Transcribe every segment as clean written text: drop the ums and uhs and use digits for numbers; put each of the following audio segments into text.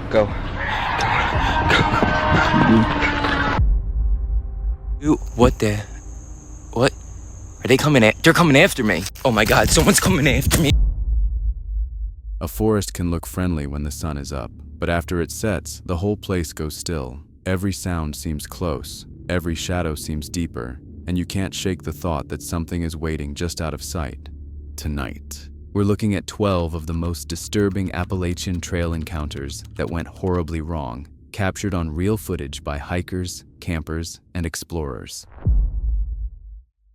Go. Dude, what the? What? Are they coming at? They're coming after me. Oh my God, someone's coming after me. A forest can look friendly when the sun is up, but after it sets, the whole place goes still. Every sound seems close, every shadow seems deeper, and you can't shake the thought that something is waiting just out of sight. Tonight, we're looking at 12 of the most disturbing Appalachian trail encounters that went horribly wrong, captured on real footage by hikers, campers, and explorers.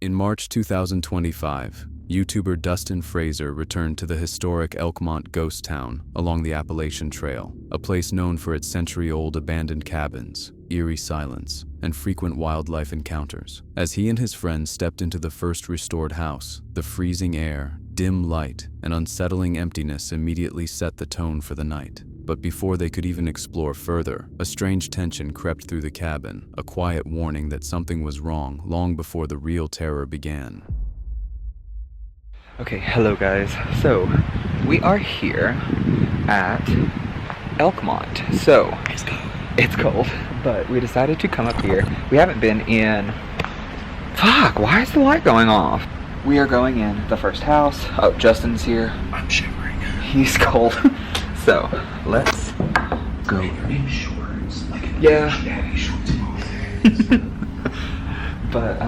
In March 2025, YouTuber Dustin Fraser returned to the historic Elkmont ghost town along the Appalachian Trail, a place known for its century-old abandoned cabins, eerie silence, and frequent wildlife encounters. As he and his friends stepped into the first restored house, the freezing air, dim light, and unsettling emptiness immediately set the tone for the night. But before they could even explore further, a strange tension crept through the cabin, a quiet warning that something was wrong long before the real terror began. Okay, hello guys. So, we are here at Elkmont. So, it's cold, but we decided to come up here. We haven't been in... Fuck, why is the light going off? We are going in the first house. Oh, Justin's here. I'm shivering. He's cold. So, let's go. In shorts, like an daddy shorts. But,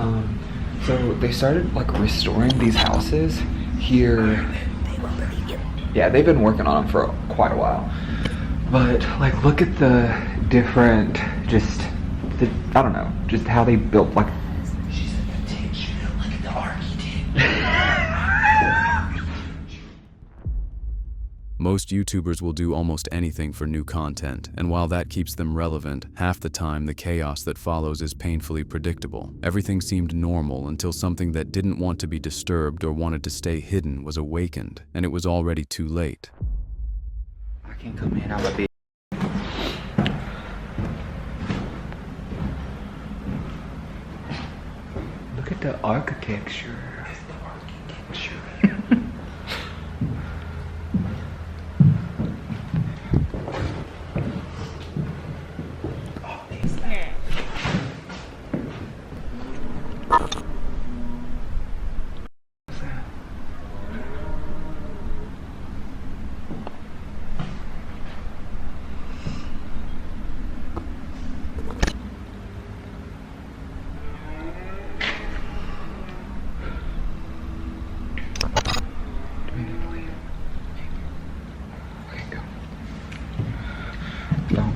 so they started like restoring these houses here. Yeah, they've been working on them for quite a while. But, like, look at the different, I don't know, just how they built, like... She said the tinge, like the architect. Most YouTubers will do almost anything for new content, and while that keeps them relevant, half the time the chaos that follows is painfully predictable. Everything seemed normal until something that didn't want to be disturbed or wanted to stay hidden was awakened, and it was already too late. I can't come in, I'm a bitch. Look at the architecture.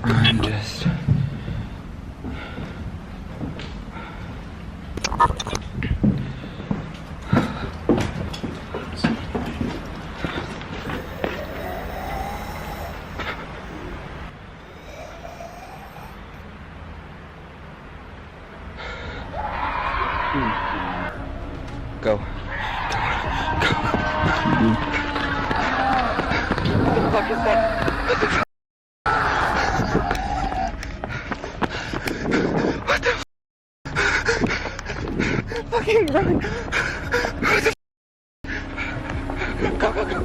I'm just... Go. What the fuck is that? What the fuck? What the f***? Fucking run! What the f***? Go, go, go, go.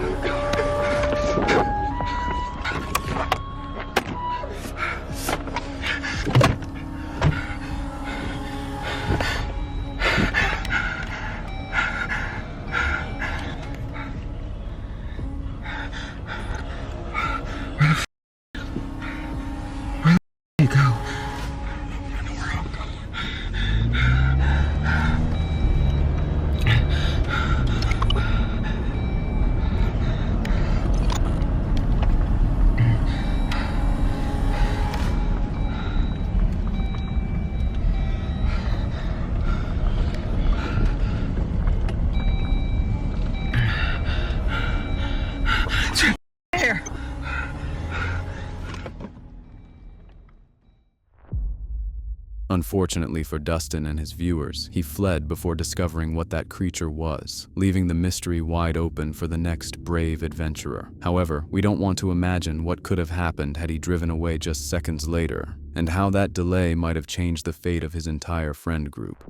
Unfortunately for Dustin and his viewers, he fled before discovering what that creature was, leaving the mystery wide open for the next brave adventurer. However, we don't want to imagine what could have happened had he driven away just seconds later, and how that delay might have changed the fate of his entire friend group.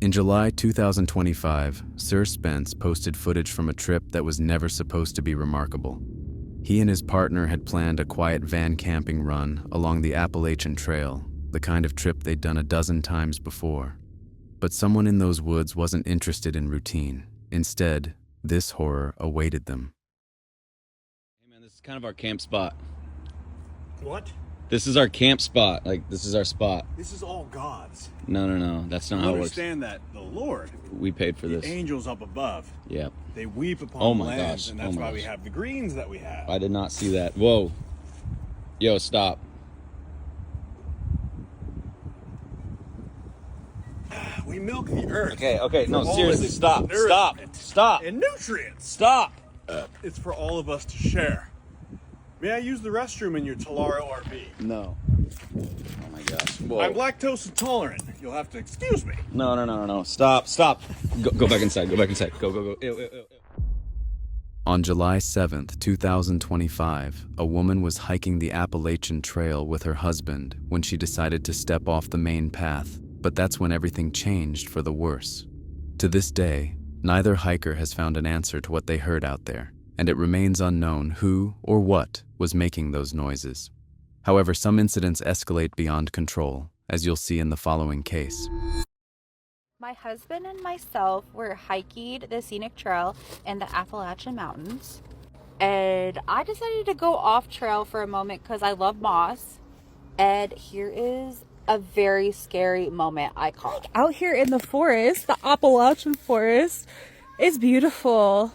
In July 2025, Sir Spence posted footage from a trip that was never supposed to be remarkable. He and his partner had planned a quiet van camping run along the Appalachian Trail, the kind of trip they'd done a dozen times before. But someone in those woods wasn't interested in routine. Instead, this horror awaited them. Hey man, this is kind of our camp spot. What? This is our camp spot. Like, this is our spot. This is all God's. No. That's not how it works. Understand that the Lord, We paid for the this. angels up above, Yeah. they weep upon Oh my lands, gosh. and that's Oh my why we gosh. have the greens that we have. I did not see that. Whoa. Yo, stop. We milk the earth. Okay. No, for all seriously, its stop. nourishment Stop. And nutrients. Stop. It's for all of us to share. May I use the restroom in your Talaro RV? No. Oh my gosh. Whoa. I'm lactose intolerant. You'll have to excuse me. No. Stop. Go back inside. Go. Ew. On July 7th, 2025, a woman was hiking the Appalachian Trail with her husband when she decided to step off the main path, but that's when everything changed for the worse. To this day, neither hiker has found an answer to what they heard out there, and it remains unknown who or what was making those noises. However, some incidents escalate beyond control, as you'll see in the following case. My husband and myself were hiking the scenic trail in the Appalachian Mountains, and I decided to go off trail for a moment because I love moss. And here is a very scary moment I caught. Out here in the forest, the Appalachian forest, it's beautiful.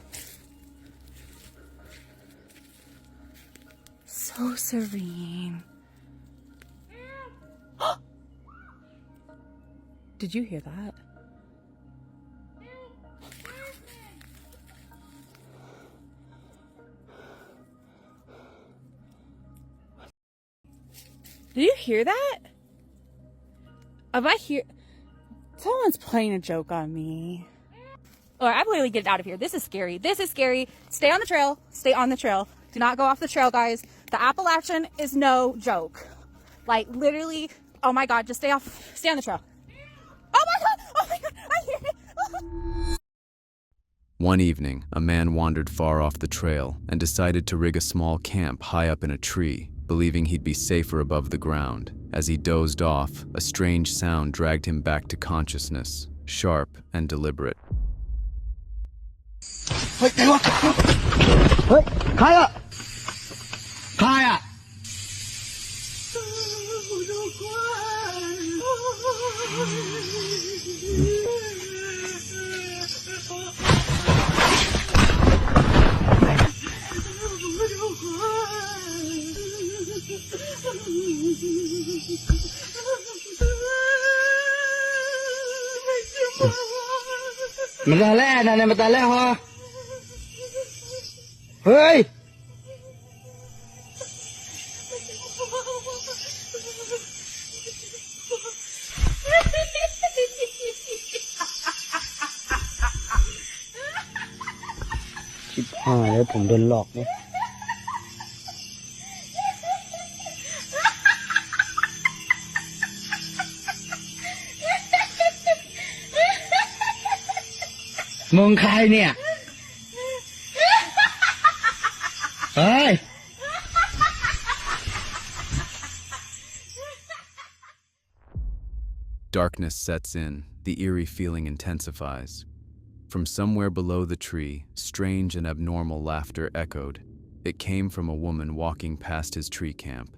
So serene. Did you hear that? Did you hear that? Someone's playing a joke on me. All right, I'm literally getting out of here. This is scary. Stay on the trail. Stay on the trail. Do not go off the trail, guys. The Appalachian is no joke. Like, literally, oh my God, just stay on the trail. Oh my God, I hear it. One evening, a man wandered far off the trail and decided to rig a small camp high up in a tree, believing he'd be safer above the ground. As he dozed off, a strange sound dragged him back to consciousness, sharp and deliberate. เฮ้ยใครวะเฮ้ยใครอะใครอะ มันตาแร่นะเนี่ยมันตาแร่ฮะเฮ้ยชิบหายแล้วผมโดนหลอกเนี่ยมึงใครเนี่ยเฮ้ย Darkness sets in, the eerie feeling intensifies. From somewhere below the tree, strange and abnormal laughter echoed. It came from a woman walking past his tree camp.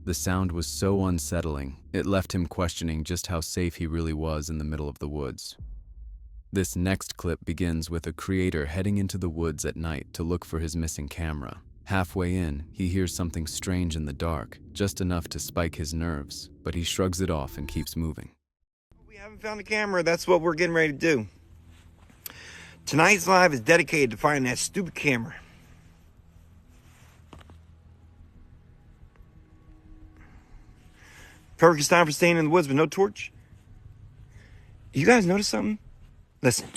The sound was so unsettling, it left him questioning just how safe he really was in the middle of the woods. This next clip begins with a creator heading into the woods at night to look for his missing camera. Halfway in, he hears something strange in the dark, just enough to spike his nerves, but he shrugs it off and keeps moving. We haven't found the camera. That's what we're getting ready to do. Tonight's live is dedicated to finding that stupid camera. Perfect time for staying in the woods with no torch. You guys notice something? Listen.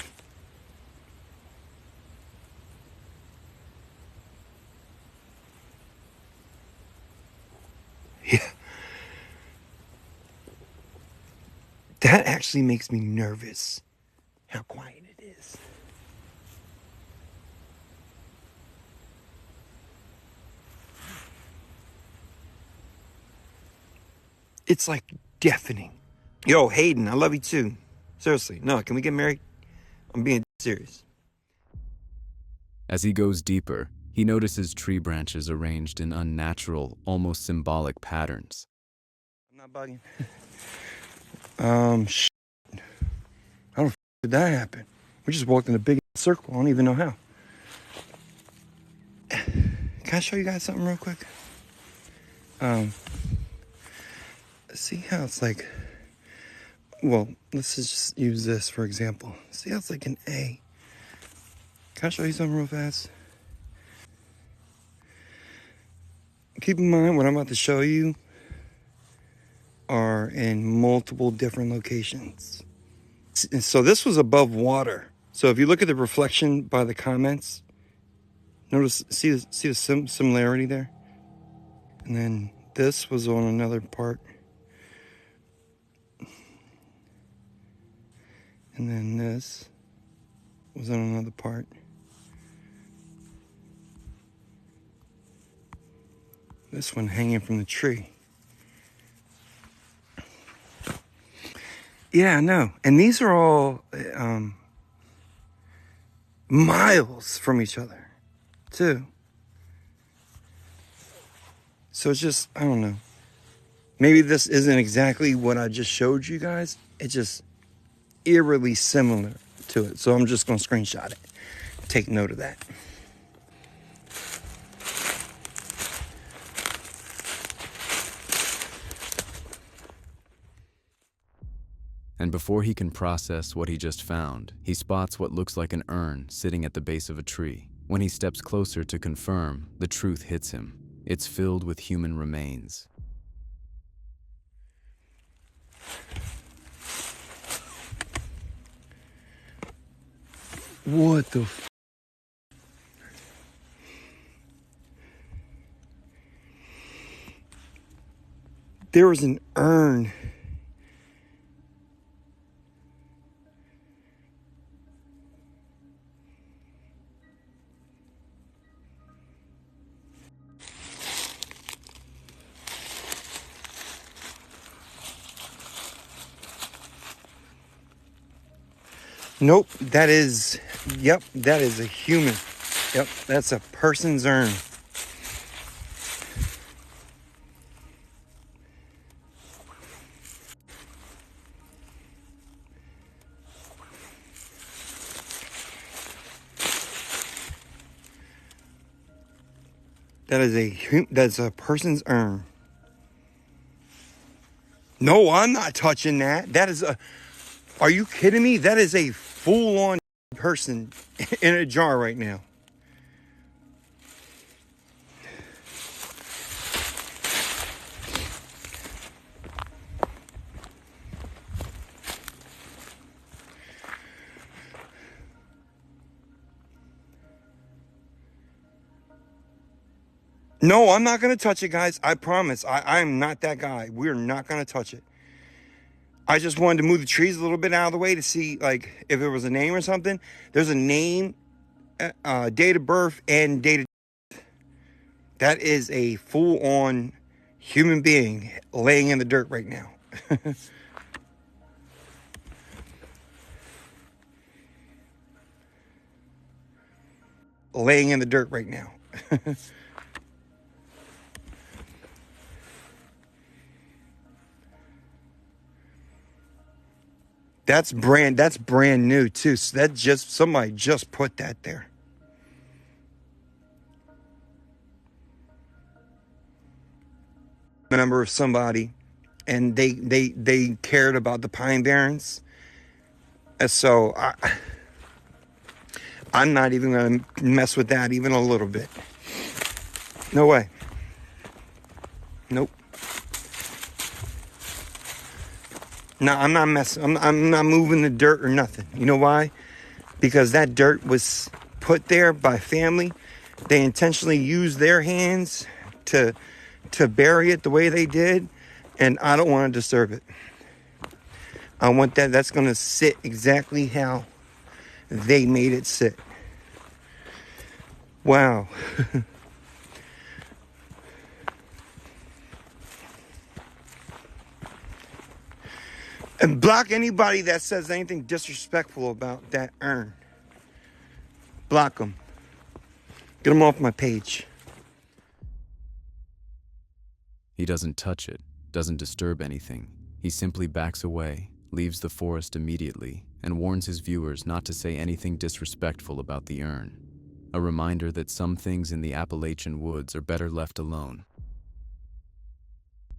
Yeah. That actually makes me nervous how quiet it is. It's like deafening. Yo, Hayden, I love you too. Seriously, no, can we get married? I'm being serious. As he goes deeper, he notices tree branches arranged in unnatural, almost symbolic patterns. I'm not bugging. How the did that happen? We just walked in a big circle. I don't even know how. Can I show you guys something real quick? See how it's like, well, let's just use this for example. See how it's like an A? Can I show you something real fast? Keep in mind what I'm about to show you are in multiple different locations. So this was above water. So if you look at the reflection by the comments, notice, see the similarity there? And then this was on another part. And then this was on another part. This one hanging from the tree. Yeah, I know. And these are all miles from each other, too. So it's just, I don't know. Maybe this isn't exactly what I just showed you guys. It's just eerily similar to it. So I'm just going to screenshot it. Take note of that. And before he can process what he just found, he spots what looks like an urn sitting at the base of a tree. When he steps closer to confirm, the truth hits him. It's filled with human remains. What the f... There was an urn. Nope, that is, yep, that is a human. Yep, that's a person's urn. That's a person's urn. No, I'm not touching that. That is a, are you kidding me? That is a full-on person in a jar right now. No, I'm not going to touch it, guys. I promise. I'm not that guy. We're not going to touch it. I just wanted to move the trees a little bit out of the way to see, like, if there was a name or something. There's a name, date of birth, and date of death. That is a full-on human being laying in the dirt right now. Laying in the dirt right now. That's brand new too. So that just, somebody just put that there. A member of somebody, and they cared about the Pine Barrens. And so I'm not even gonna mess with that even a little bit. No way. Nope. No, I'm not messing. I'm not moving the dirt or nothing. You know why? Because that dirt was put there by family. They intentionally used their hands to bury it the way they did, and I don't want to disturb it. I want that. That's going to sit exactly how they made it sit. Wow. And block anybody that says anything disrespectful about that urn. Block them. Get them off my page. He doesn't touch it, doesn't disturb anything. He simply backs away, leaves the forest immediately, and warns his viewers not to say anything disrespectful about the urn. A reminder that some things in the Appalachian woods are better left alone.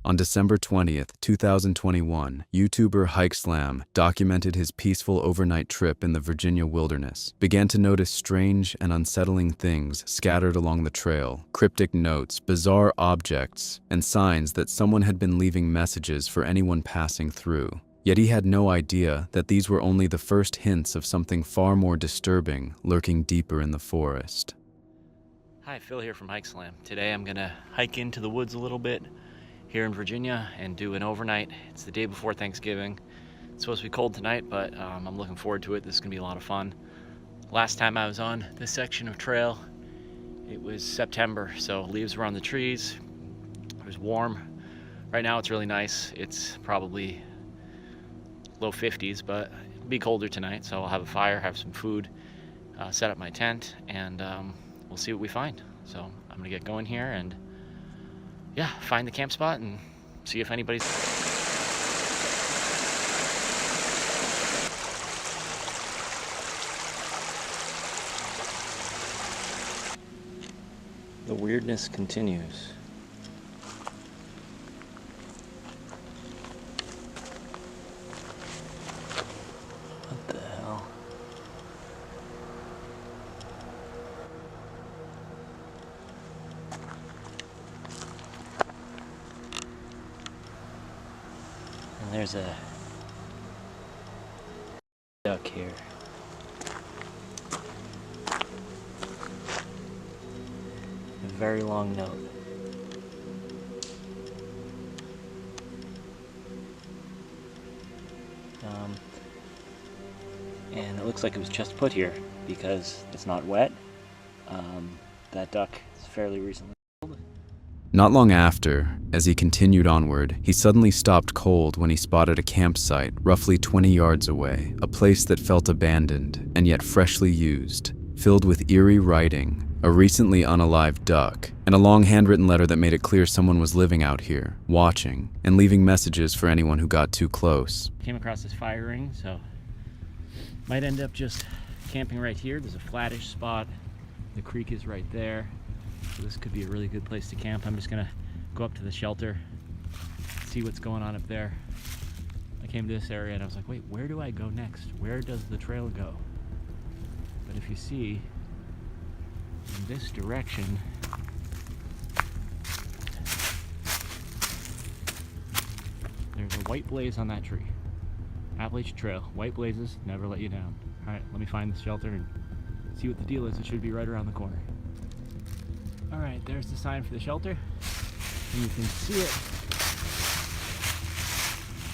On December 20th, 2021, YouTuber Hike Slam documented his peaceful overnight trip in the Virginia wilderness, began to notice strange and unsettling things scattered along the trail, cryptic notes, bizarre objects, and signs that someone had been leaving messages for anyone passing through. Yet he had no idea that these were only the first hints of something far more disturbing lurking deeper in the forest. Hi, Phil here from Hike Slam. Today I'm gonna hike into the woods a little bit here in Virginia and do an overnight. It's the day before Thanksgiving. It's supposed to be cold tonight, but I'm looking forward to it. This is gonna be a lot of fun. Last time I was on this section of trail, it was September, so leaves were on the trees. It was warm. Right now it's really nice. It's probably low 50s, but it'll be colder tonight, so I'll have a fire, have some food, set up my tent, and we'll see what we find. So I'm gonna get going here and yeah, find the camp spot and see if anybody's... The weirdness continues. What the hell? And there's a duck here. A very long note. And it looks like it was just put here because it's not wet. That duck is fairly recently killed. Not long after, as he continued onward, he suddenly stopped cold when he spotted a campsite roughly 20 yards away, a place that felt abandoned and yet freshly used, filled with eerie writing, a recently unalived duck, and a long handwritten letter that made it clear someone was living out here, watching, and leaving messages for anyone who got too close. Came across this fire ring, so might end up just camping right here. There's a flattish spot. The creek is right there. So this could be a really good place to camp. I'm just gonna go up to the shelter, see what's going on up there. I came to this area and I was like, wait, where do I go next? Where does the trail go? But if you see, in this direction, there's a white blaze on that tree. Appalachian Trail, white blazes, never let you down. All right, let me find the shelter and see what the deal is. It should be right around the corner. All right, there's the sign for the shelter. And you can see it.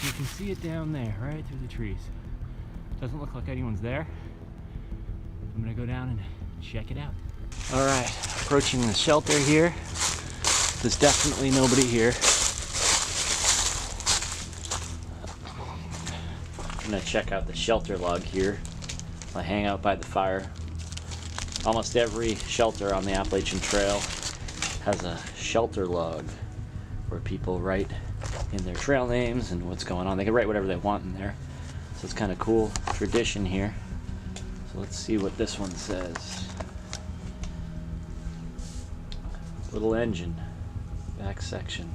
You can see it down there, right through the trees. Doesn't look like anyone's there. I'm gonna go down and check it out. All right, approaching the shelter here. There's definitely nobody here. I'm gonna check out the shelter log here. I hang out by the fire. Almost every shelter on the Appalachian Trail has a shelter log where people write in their trail names and what's going on. They can write whatever they want in there. So it's kind of cool tradition here. So let's see what this one says. Little engine, back section.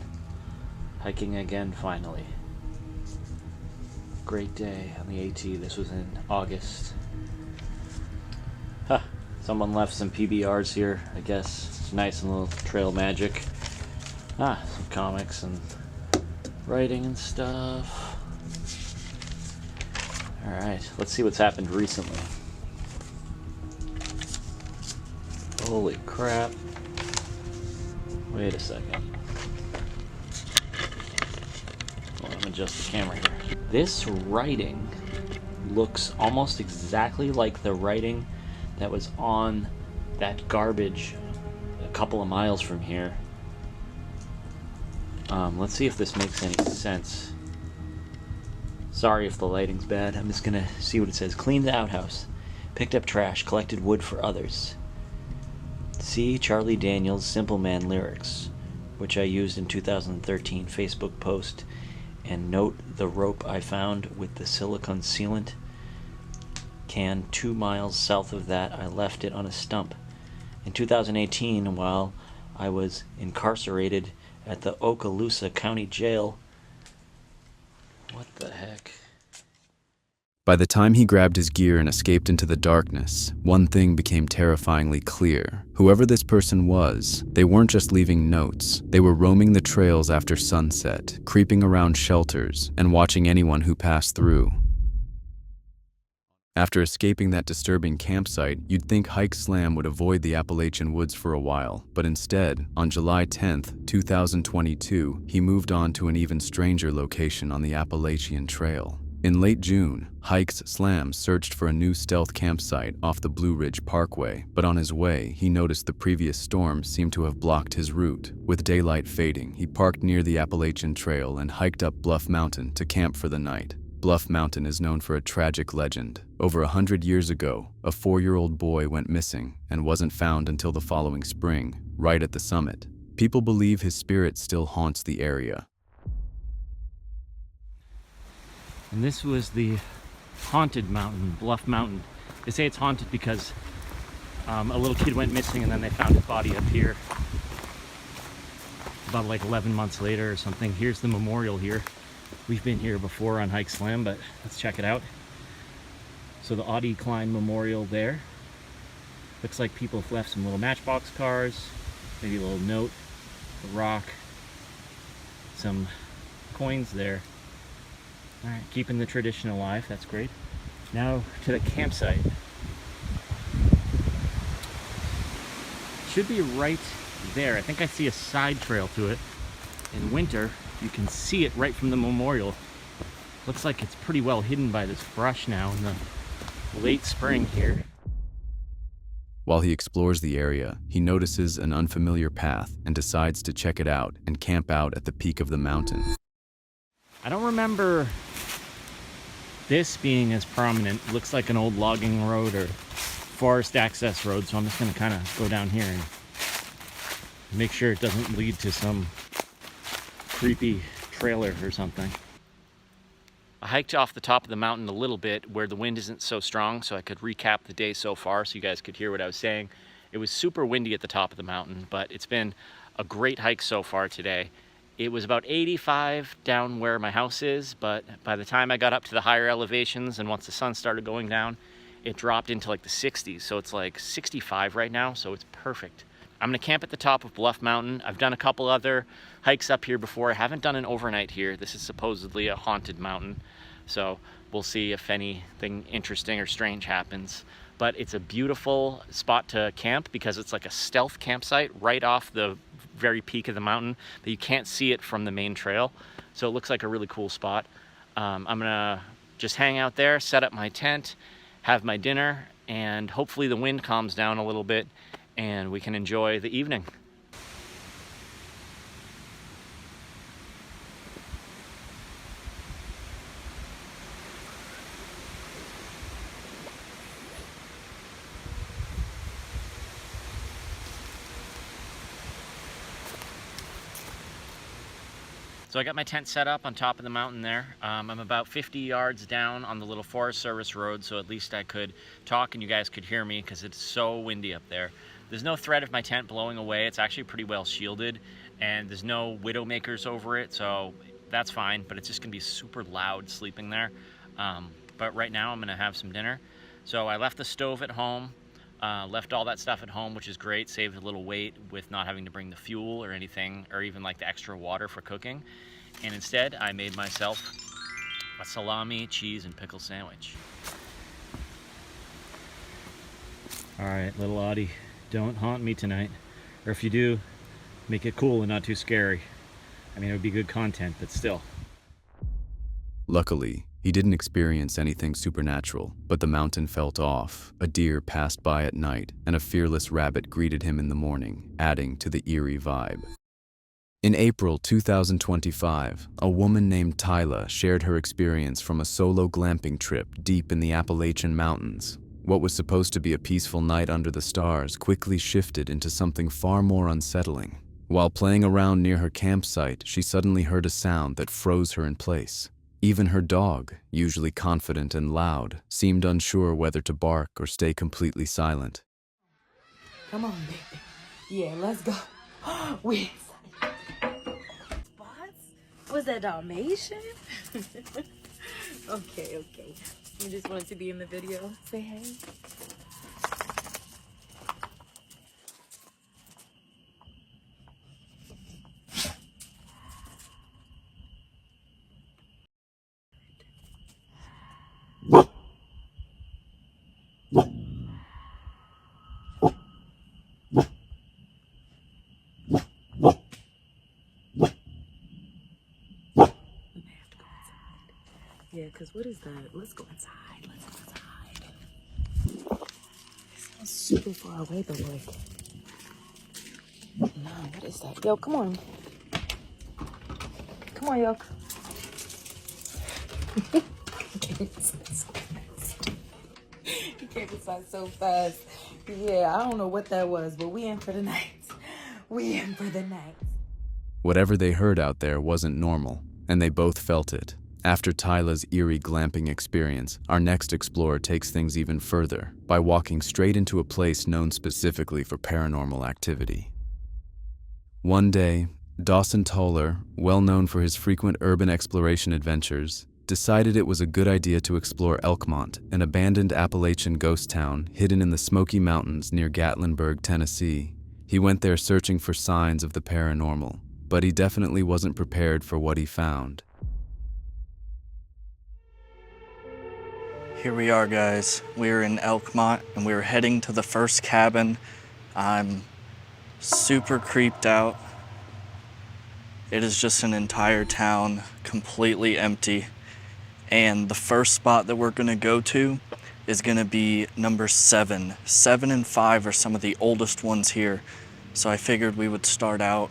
Hiking again finally. Great day on the AT. This was in August. Huh. Someone left some PBRs here, I guess. It's nice and little trail magic. Ah, some comics and writing and stuff. Alright, let's see what's happened recently. Holy crap. Wait a second. Well, I'm gonna adjust the camera here. This writing looks almost exactly like the writing that was on that garbage a couple of miles from here. Let's see if this makes any sense. Sorry if the lighting's bad. I'm just gonna see what it says. Cleaned the outhouse. Picked up trash. Collected wood for others. See Charlie Daniels' Simple Man lyrics, which I used in 2013 Facebook post. And note the rope I found with the silicone sealant can 2 miles south of that. I left it on a stump. In 2018, while I was incarcerated at the Okaloosa County Jail. What the heck? By the time he grabbed his gear and escaped into the darkness, one thing became terrifyingly clear. Whoever this person was, they weren't just leaving notes. They were roaming the trails after sunset, creeping around shelters, and watching anyone who passed through. After escaping that disturbing campsite, you'd think Hike Slam would avoid the Appalachian woods for a while, but instead, on July 10th, 2022, he moved on to an even stranger location on the Appalachian Trail. In late June, Hike Slam searched for a new stealth campsite off the Blue Ridge Parkway, but on his way, he noticed the previous storm seemed to have blocked his route. With daylight fading, he parked near the Appalachian Trail and hiked up Bluff Mountain to camp for the night. Bluff Mountain is known for a tragic legend. Over 100 years ago, a 4-year-old boy went missing and wasn't found until the following spring, right at the summit. People believe his spirit still haunts the area. And this was the haunted mountain, Bluff Mountain. They say it's haunted because a little kid went missing and then they found his body up here about like 11 months later or something. Here's the memorial here. We've been here before on Hike Slam, but let's check it out. So the Audie Klein Memorial there. Looks like people have left some little matchbox cars, maybe a little note, a rock, some coins there. All right, keeping the tradition alive, that's great. Now to the campsite. Should be right there. I think I see a side trail to it. In winter, you can see it right from the memorial. Looks like it's pretty well hidden by this brush now in the late spring here. While he explores the area, he notices an unfamiliar path and decides to check it out and camp out at the peak of the mountain. I don't remember this being as prominent. It looks like an old logging road or forest access road, so I'm just gonna kind of go down here and make sure it doesn't lead to some creepy trailer or something. I hiked off the top of the mountain a little bit where the wind isn't so strong, so I could recap the day so far so you guys could hear what I was saying. It was super windy at the top of the mountain, but it's been a great hike so far today. It was about 85 down where my house is, but by the time I got up to the higher elevations and once the sun started going down, it dropped into like the 60s. So it's like 65 right now, so it's perfect. I'm gonna camp at the top of Bluff Mountain. I've done a couple other hikes up here before. I haven't done an overnight here. This is supposedly a haunted mountain. So we'll see if anything interesting or strange happens. But it's a beautiful spot to camp because it's like a stealth campsite right off the very peak of the mountain, but you can't see it from the main trail. So it looks like a really cool spot. I'm gonna just hang out there, set up my tent, have my dinner, and hopefully the wind calms down a little bit and we can enjoy the evening. So I got my tent set up on top of the mountain there. I'm about 50 yards down on the little Forest Service road, so at least I could talk and you guys could hear me because it's so windy up there. There's no threat of my tent blowing away. It's actually pretty well shielded, and there's no widowmakers over it, so that's fine, but it's just gonna be super loud sleeping there. But right now I'm gonna have some dinner. So I left the stove at home, left all that stuff at home, which is great, saved a little weight with not having to bring the fuel or anything, or even like the extra water for cooking. And instead, I made myself a salami, cheese, and pickle sandwich. All right, little Audie, don't haunt me tonight. Or if you do, make it cool and not too scary. I mean, it would be good content, but still. Luckily, he didn't experience anything supernatural, but the mountain felt off, a deer passed by at night, and a fearless rabbit greeted him in the morning, adding to the eerie vibe. In April 2025, a woman named Tyla shared her experience from a solo glamping trip deep in the Appalachian Mountains. What was supposed to be a peaceful night under the stars quickly shifted into something far more unsettling. While playing around near her campsite, she suddenly heard a sound that froze her in place. Even her dog, usually confident and loud, seemed unsure whether to bark or stay completely silent. Come on, baby. Yeah, let's go. We spots? Was that Dalmatian? Okay. You just wanted to be in the video. Say hey. Yeah, because what is that? Let's go inside. It sounds super far away, but like... No, what is that? Yo, come on. Come on, yo. He came inside so fast. Yeah, I don't know what that was, but we in for the night. Whatever they heard out there wasn't normal, and they both felt it. After Tyla's eerie glamping experience, our next explorer takes things even further by walking straight into a place known specifically for paranormal activity. One day, Dawson Toller, well known for his frequent urban exploration adventures, decided it was a good idea to explore Elkmont, an abandoned Appalachian ghost town hidden in the Smoky Mountains near Gatlinburg, Tennessee. He went there searching for signs of the paranormal, but he definitely wasn't prepared for what he found. Here we are, guys. We're in Elkmont and we're heading to the first cabin. I'm super creeped out. It is just an entire town, completely empty. And the first spot that we're gonna go to is gonna be number 7. 7 and 5 are some of the oldest ones here. So I figured we would start out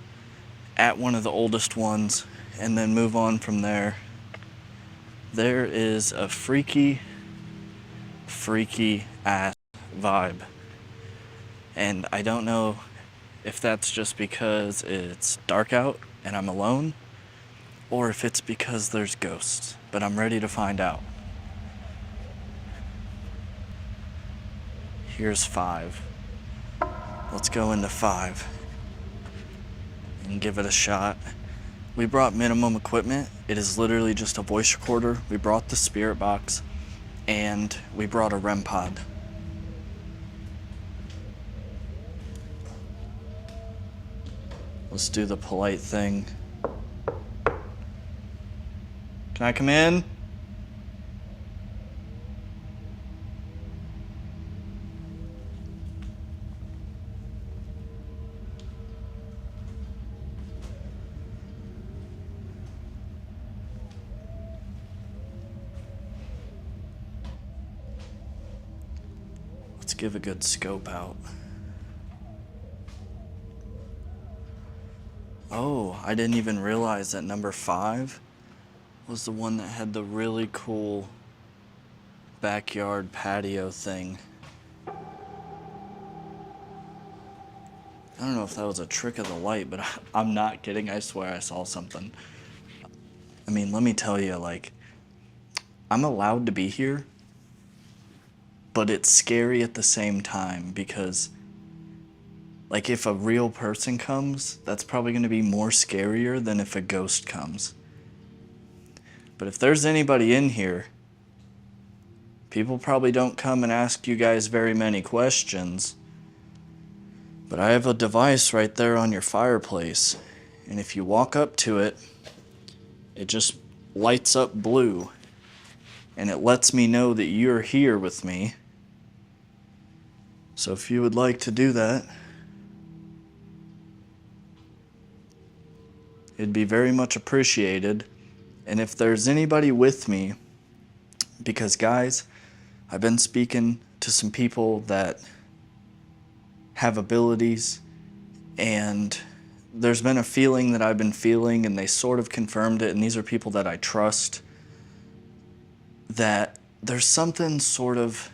at one of the oldest ones and then move on from there. There is a freaky ass vibe. And I don't know if that's just because it's dark out and I'm alone, or if it's because there's ghosts, but I'm ready to find out. Here's 5. Let's go into 5 and give it a shot. We brought minimum equipment. It is literally just a voice recorder. We brought the spirit box and we brought a REM pod. Let's do the polite thing. Can I come in? Let's give a good scope out. Oh, I didn't even realize that number 5 was the one that had the really cool backyard patio thing. I don't know if that was a trick of the light, but I'm not kidding. I swear I saw something. I mean, let me tell you, like, I'm allowed to be here, but it's scary at the same time because, like, if a real person comes, that's probably going to be more scarier than if a ghost comes. But if there's anybody in here, people probably don't come and ask you guys very many questions. But I have a device right there on your fireplace, and if you walk up to it, it just lights up blue, and it lets me know that you're here with me. So if you would like to do that, it'd be very much appreciated. And if there's anybody with me, because guys, I've been speaking to some people that have abilities, and there's been a feeling that I've been feeling, and they sort of confirmed it, and these are people that I trust, that there's something sort of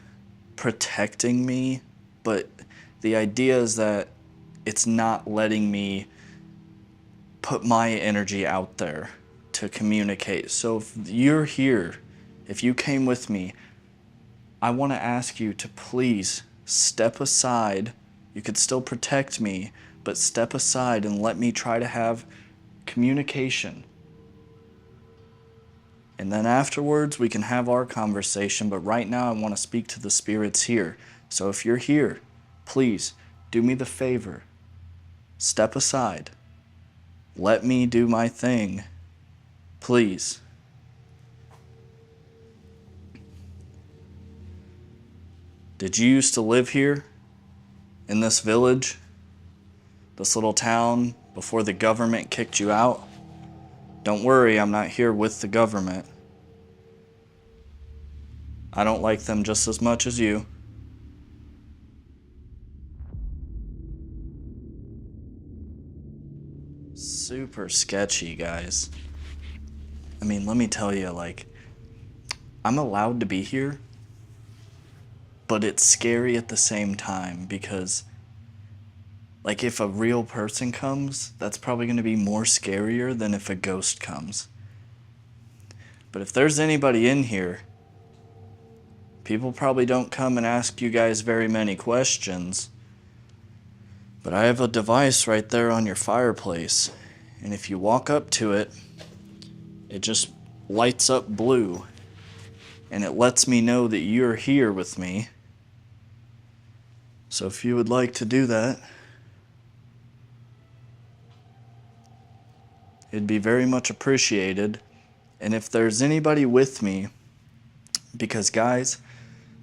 protecting me, but the idea is that it's not letting me put my energy out there to communicate. So if you're here, if you came with me, I want to ask you to please step aside. You could still protect me, but step aside and let me try to have communication. And then afterwards, we can have our conversation, but right now I want to speak to the spirits here. So if you're here, please do me the favor. Step aside. Let me do my thing. Please. Did you used to live here? In this village? This little town before the government kicked you out? Don't worry, I'm not here with the government. I don't like them just as much as you. Super sketchy, guys. I mean, let me tell you, like, I'm allowed to be here, but it's scary at the same time because, like, if a real person comes, that's probably going to be more scarier than if a ghost comes. But if there's anybody in here, people probably don't come and ask you guys very many questions. But I have a device right there on your fireplace, and if you walk up to it, it just lights up blue, and it lets me know that you're here with me. So if you would like to do that, it'd be very much appreciated. And if there's anybody with me, because guys,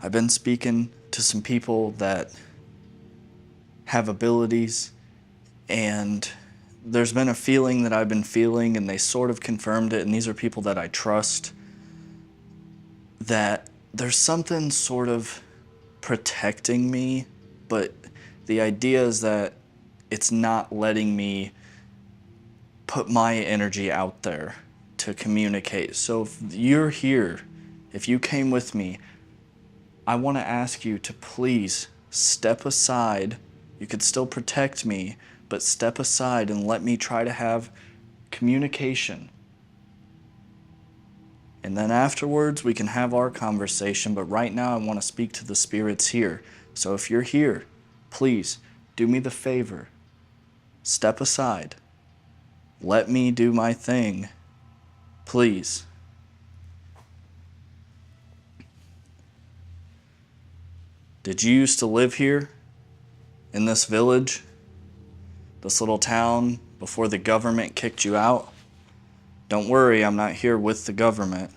I've been speaking to some people that have abilities, and there's been a feeling that I've been feeling, and they sort of confirmed it, and these are people that I trust, that there's something sort of protecting me, but the idea is that it's not letting me put my energy out there to communicate. So if you're here, if you came with me, I want to ask you to please step aside. You could still protect me, but step aside and let me try to have communication. And then afterwards, we can have our conversation, but right now I want to speak to the spirits here. So if you're here, please do me the favor. Step aside. Let me do my thing. Please. Did you used to live here? In this village? This little town before the government kicked you out? Don't worry, I'm not here with the government.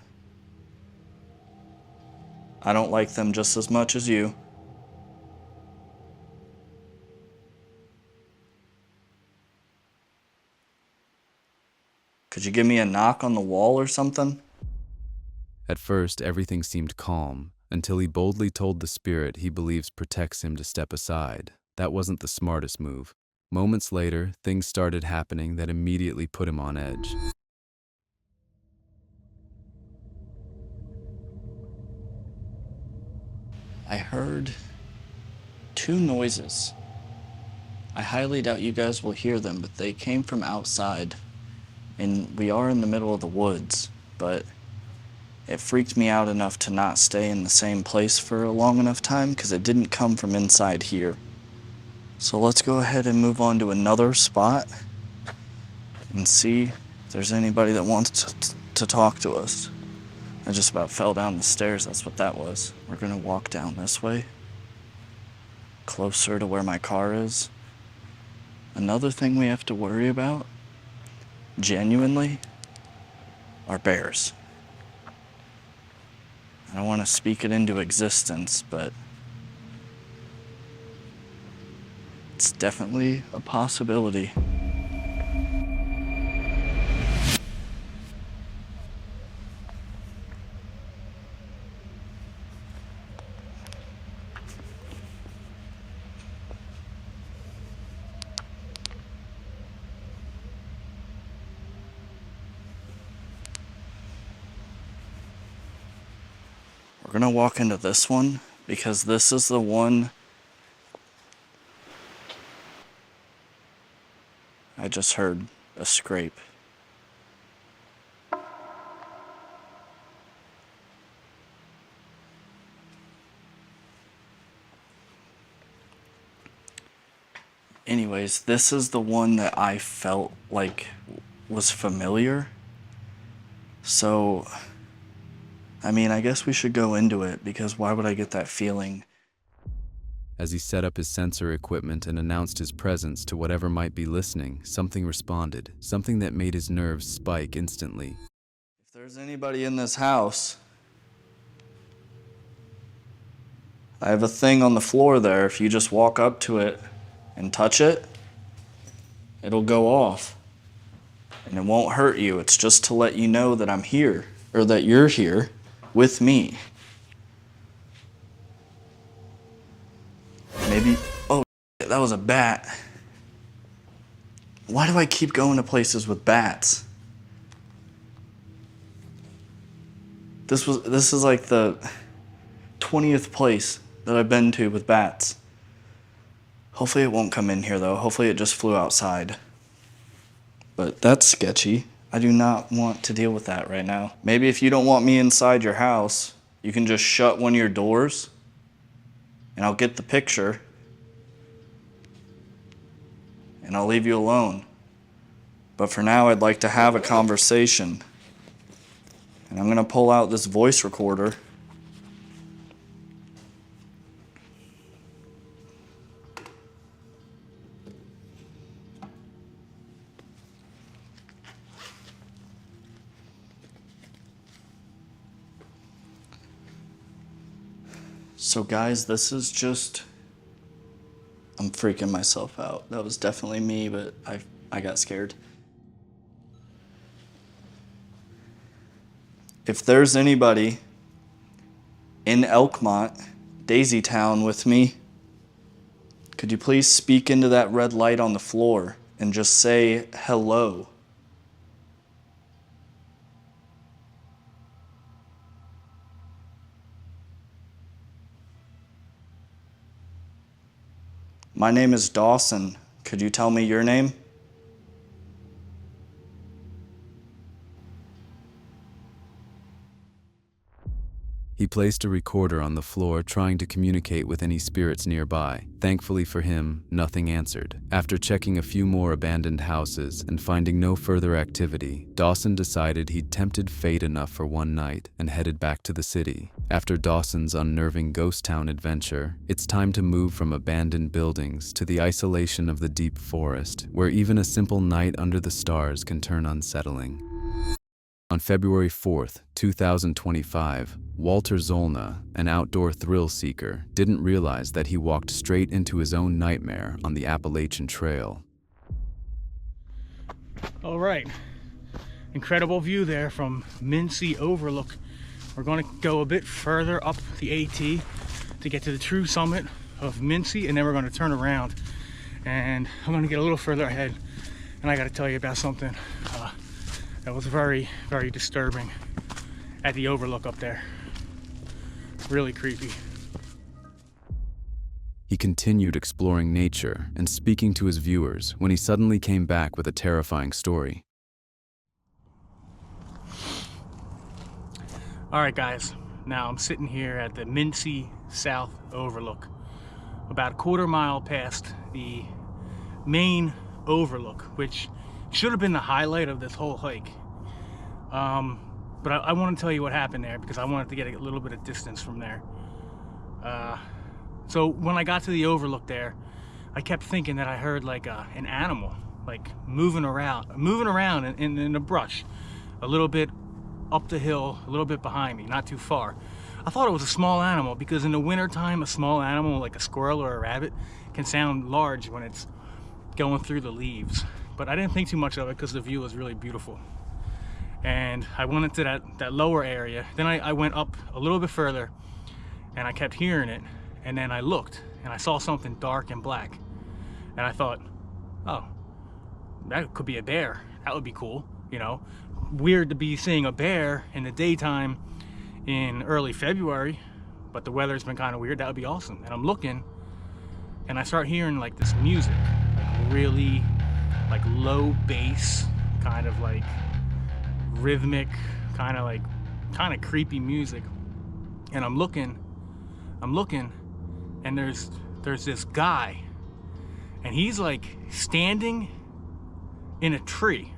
I don't like them just as much as you. Could you give me a knock on the wall or something? At first, everything seemed calm, until he boldly told the spirit he believes protects him to step aside. That wasn't the smartest move. Moments later, things started happening that immediately put him on edge. I heard two noises. I highly doubt you guys will hear them, but they came from outside. And we are in the middle of the woods, but it freaked me out enough to not stay in the same place for a long enough time because it didn't come from inside here. So let's go ahead and move on to another spot and see if there's anybody that wants to talk to us. I just about fell down the stairs, that's what that was. We're gonna walk down this way, closer to where my car is. Another thing we have to worry about, genuinely, are bears. I don't want to speak it into existence, but it's definitely a possibility. We're gonna walk into this one because this is the one I just heard a scrape. Anyways, this is the one that I felt like was familiar. So, I mean, I guess we should go into it, because why would I get that feeling? As he set up his sensor equipment and announced his presence to whatever might be listening, something responded, something that made his nerves spike instantly. If there's anybody in this house, I have a thing on the floor there. If you just walk up to it and touch it, it'll go off. And it won't hurt you. It's just to let you know that I'm here, or that you're here with me. Maybe, oh, that was a bat. Why do I keep going to places with bats? This is like the 20th place that I've been to with bats. Hopefully it won't come in here though. Hopefully it just flew outside. But that's sketchy. I do not want to deal with that right now. Maybe if you don't want me inside your house, you can just shut one of your doors and I'll get the picture and I'll leave you alone. But for now, I'd like to have a conversation. And I'm gonna pull out this voice recorder. So guys, this is just, I'm freaking myself out. That was definitely me, but I got scared. If there's anybody in Elkmont, Daisy Town with me, could you please speak into that red light on the floor and just say hello? My name is Dawson. Could you tell me your name? He placed a recorder on the floor, trying to communicate with any spirits nearby. Thankfully for him, nothing answered. After checking a few more abandoned houses and finding no further activity, Dawson decided he'd tempted fate enough for one night and headed back to the city. After Dawson's unnerving ghost town adventure, it's time to move from abandoned buildings to the isolation of the deep forest, where even a simple night under the stars can turn unsettling. On February 4th, 2025, Walter Zollner, an outdoor thrill seeker, didn't realize that he walked straight into his own nightmare on the Appalachian Trail. All right, incredible view there from Mincy Overlook. We're going to go a bit further up the AT to get to the true summit of Mincy, and then we're going to turn around and I'm going to get a little further ahead, and I got to tell you about something that was very, very disturbing at the overlook up there. Really creepy. He continued exploring nature and speaking to his viewers when he suddenly came back with a terrifying story. All right, guys. Now I'm sitting here at the Mincy South Overlook, about a quarter mile past the main overlook, which should have been the highlight of this whole hike. But I want to tell you what happened there, because I wanted to get a little bit of distance from there. So when I got to the overlook there, I kept thinking that I heard like an animal, like moving around in the brush, a little bit up the hill, a little bit behind me, not too far. I thought it was a small animal, because in the wintertime, a small animal like a squirrel or a rabbit can sound large when it's going through the leaves. But I didn't think too much of it because the view was really beautiful. And I went into that lower area. Then I went up a little bit further and I kept hearing it. And then I looked and I saw something dark and black. And I thought, oh, that could be a bear. That would be cool, you know. Weird to be seeing a bear in the daytime in early February, but the weather's been kind of weird. That would be awesome. And I'm looking, and I start hearing like this music, like really like low bass, kind of like rhythmic, kind of creepy music. And I'm looking, and there's this guy, and he's like standing in a tree,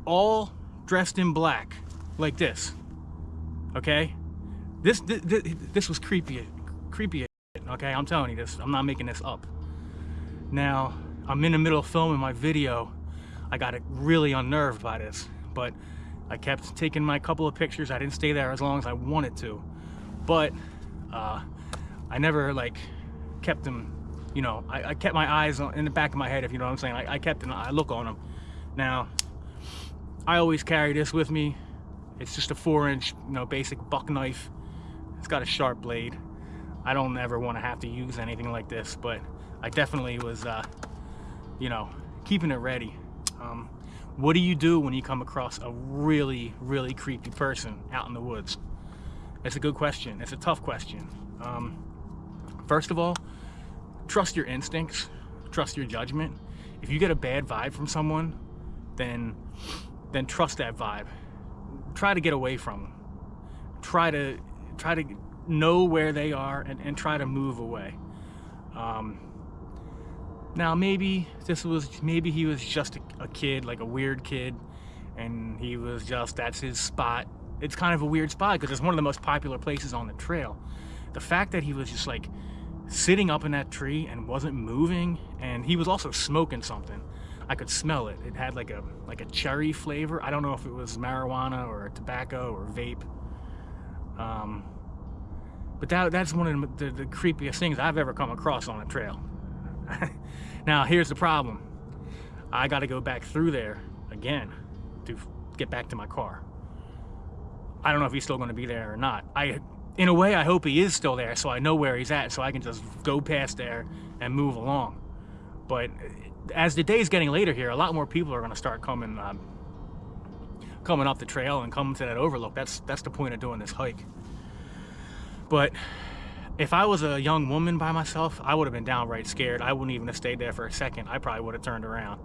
all dressed in black, like this. Okay, this was creepy, okay? I'm telling you this, I'm not making this up. Now, I'm in the middle of filming my video. I got really unnerved by this, but I kept taking my couple of pictures. I didn't stay there as long as I wanted to, but I never like kept them, you know, I kept my eyes in the back of my head, if you know what I'm saying. I kept an eye look on them. Now, I always carry this with me. It's just a 4-inch, you know, basic buck knife. It's got a sharp blade. I don't ever want to have to use anything like this, but I definitely was, you know, keeping it ready. What do you do when you come across a really, really creepy person out in the woods? It's a good question. It's a tough question. First of all, trust your instincts, trust your judgment. If you get a bad vibe from someone, then trust that vibe. Try to get away from them. Try to know where they are and try to move away. Now maybe he was just a kid, like a weird kid, and he was just, that's his spot. It's kind of a weird spot because it's one of the most popular places on the trail. The fact that he was just like sitting up in that tree and wasn't moving, and he was also smoking something. I could smell it. It had like a cherry flavor. I don't know if it was marijuana or tobacco or vape. But that's one of the creepiest things I've ever come across on a trail. Now, here's the problem. I got to go back through there again to get back to my car. I don't know if he's still going to be there or not. In a way, I hope he is still there so I know where he's at, so I can just go past there and move along. But as the day's getting later here, a lot more people are going to start coming up the trail and coming to that overlook. That's the point of doing this hike. But if I was a young woman by myself, I would have been downright scared. I wouldn't even have stayed there for a second. I probably would have turned around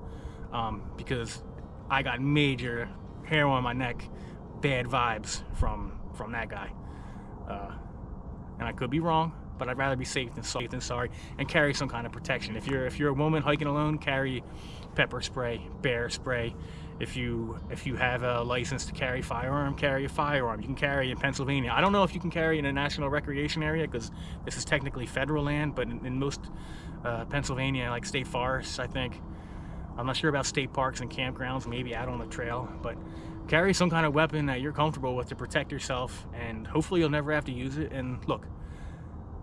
because I got major hair on my neck, bad vibes from that guy. And I could be wrong, but I'd rather be safe than sorry, and carry some kind of protection. If you're a woman hiking alone, carry pepper spray, bear spray. If you have a license to carry firearm, carry a firearm. You can carry in Pennsylvania. I don't know if you can carry in a national recreation area because this is technically federal land, but in most Pennsylvania, like state forests, I think. I'm not sure about state parks and campgrounds, maybe out on the trail, but carry some kind of weapon that you're comfortable with to protect yourself, and hopefully you'll never have to use it. And look,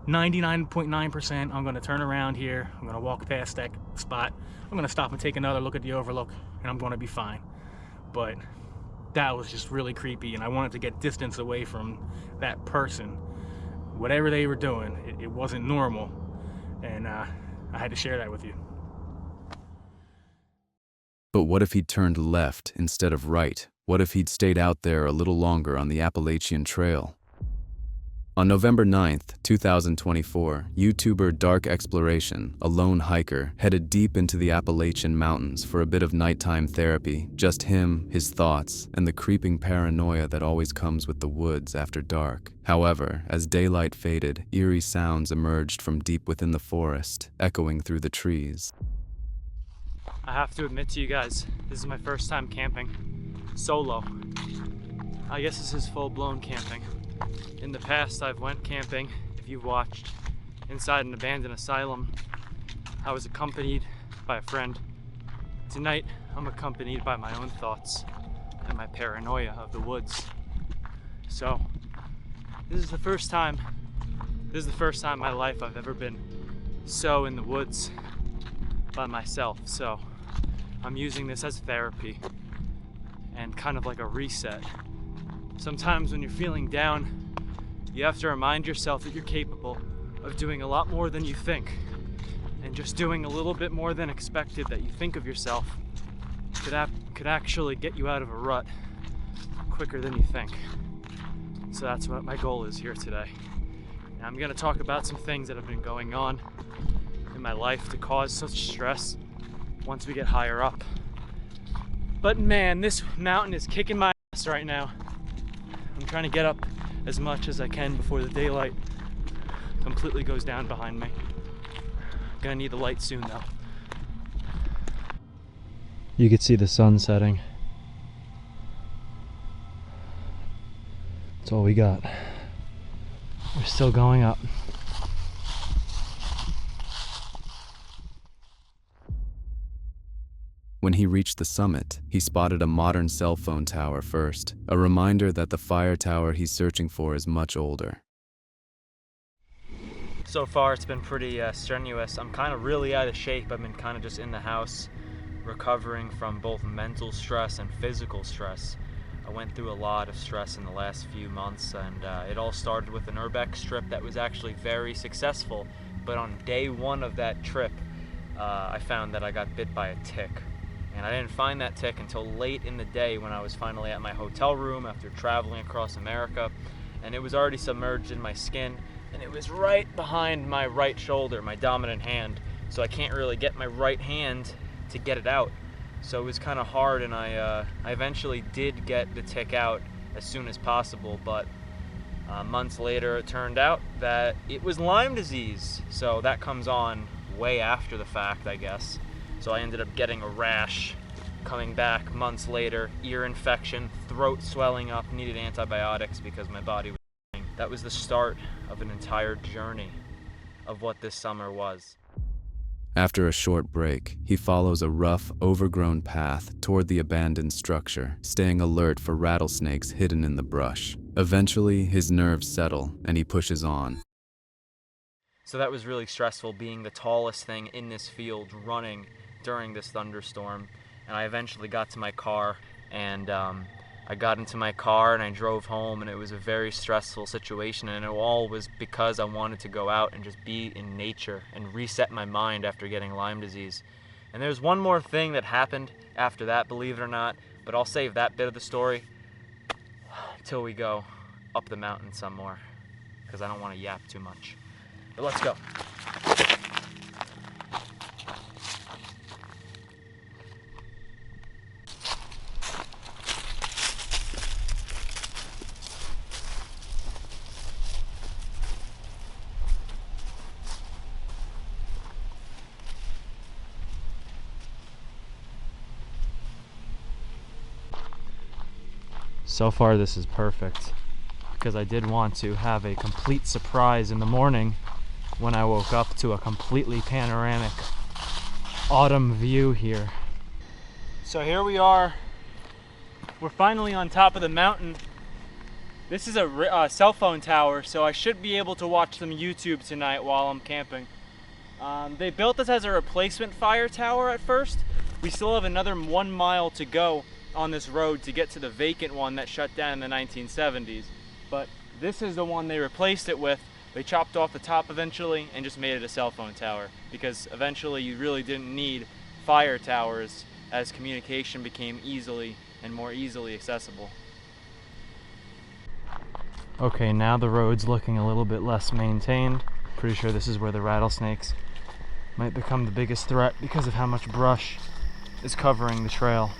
99.9%, I'm going to turn around here, I'm going to walk past that spot, I'm going to stop and take another look at the overlook, and I'm going to be fine. But that was just really creepy, and I wanted to get distance away from that person. Whatever they were doing, it wasn't normal, and I had to share that with you. But what if he'd turned left instead of right? What if he'd stayed out there a little longer on the Appalachian Trail? On November 9th, 2024, YouTuber Dark Exploration, a lone hiker, headed deep into the Appalachian Mountains for a bit of nighttime therapy. Just him, his thoughts, and the creeping paranoia that always comes with the woods after dark. However, as daylight faded, eerie sounds emerged from deep within the forest, echoing through the trees. I have to admit to you guys, this is my first time camping, solo. I guess this is full-blown camping. In the past, I've went camping, if you've watched, inside an abandoned asylum. I was accompanied by a friend. Tonight, I'm accompanied by my own thoughts and my paranoia of the woods. So, this is the first time in my life I've ever been so in the woods by myself. So, I'm using this as therapy and kind of like a reset. Sometimes when you're feeling down, you have to remind yourself that you're capable of doing a lot more than you think, and just doing a little bit more than expected that you think of yourself could actually get you out of a rut quicker than you think. So that's what my goal is here today. Now I'm gonna talk about some things that have been going on in my life to cause such stress once we get higher up. But man, this mountain is kicking my ass right now. I'm trying to get up as much as I can before the daylight completely goes down behind me. Gonna need the light soon though. You can see the sun setting. That's all we got. We're still going up. When he reached the summit, he spotted a modern cell phone tower first, a reminder that the fire tower he's searching for is much older. So far it's been pretty strenuous. I'm kind of really out of shape. I've been kind of just in the house recovering from both mental stress and physical stress. I went through a lot of stress in the last few months, and it all started with an urbex trip that was actually very successful. But on day one of that trip, I found that I got bit by a tick. And I didn't find that tick until late in the day when I was finally at my hotel room after traveling across America. And it was already submerged in my skin, and it was right behind my right shoulder, my dominant hand. So I can't really get my right hand to get it out. So it was kind of hard, and I eventually did get the tick out as soon as possible, but months later it turned out that it was Lyme disease. So that comes on way after the fact, I guess. So I ended up getting a rash, coming back months later, ear infection, throat swelling up, needed antibiotics because my body was dying. That was the start of an entire journey of what this summer was. After a short break, he follows a rough, overgrown path toward the abandoned structure, staying alert for rattlesnakes hidden in the brush. Eventually, his nerves settle, and he pushes on. So that was really stressful, being the tallest thing in this field, running during this thunderstorm. And I eventually got to my car, and I got into my car and I drove home, and it was a very stressful situation, and it all was because I wanted to go out and just be in nature and reset my mind after getting Lyme disease. And there's one more thing that happened after that, believe it or not, but I'll save that bit of the story till we go up the mountain some more, because I don't want to yap too much. But let's go. So far this is perfect, because I did want to have a complete surprise in the morning when I woke up to a completely panoramic autumn view here. So here we are. We're finally on top of the mountain. This is a cell phone tower, so I should be able to watch some YouTube tonight while I'm camping. They built this as a replacement fire tower at first. We still have another 1 mile to go on this road to get to the vacant one that shut down in the 1970s. But this is the one they replaced it with. They chopped off the top eventually and just made it a cell phone tower, because eventually you really didn't need fire towers as communication became easily and more easily accessible. Okay, now the road's looking a little bit less maintained. Pretty sure this is where the rattlesnakes might become the biggest threat because of how much brush is covering the trail.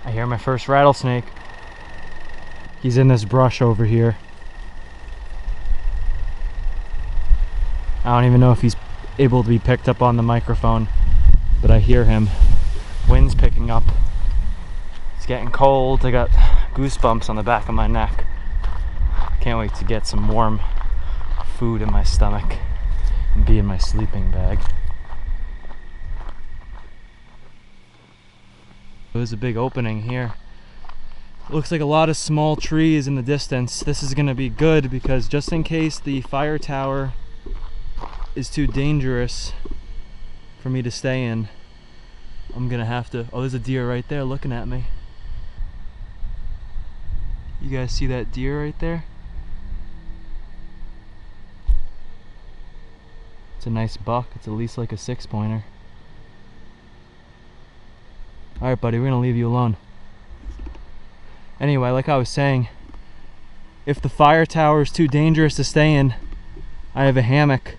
I hear my first rattlesnake. He's in this brush over here. I don't even know if he's able to be picked up on the microphone, but I hear him. Wind's picking up. It's getting cold. I got goosebumps on the back of my neck. Can't wait to get some warm food in my stomach and be in my sleeping bag. There's a big opening here. Looks like a lot of small trees in the distance. This is gonna be good, because just in case the fire tower is too dangerous for me to stay in, I'm gonna have to... Oh, there's a deer right there looking at me. You guys see that deer right there? It's a nice buck. It's at least like a 6-pointer. Alright, buddy, we're gonna leave you alone. Anyway, like I was saying, if the fire tower is too dangerous to stay in, I have a hammock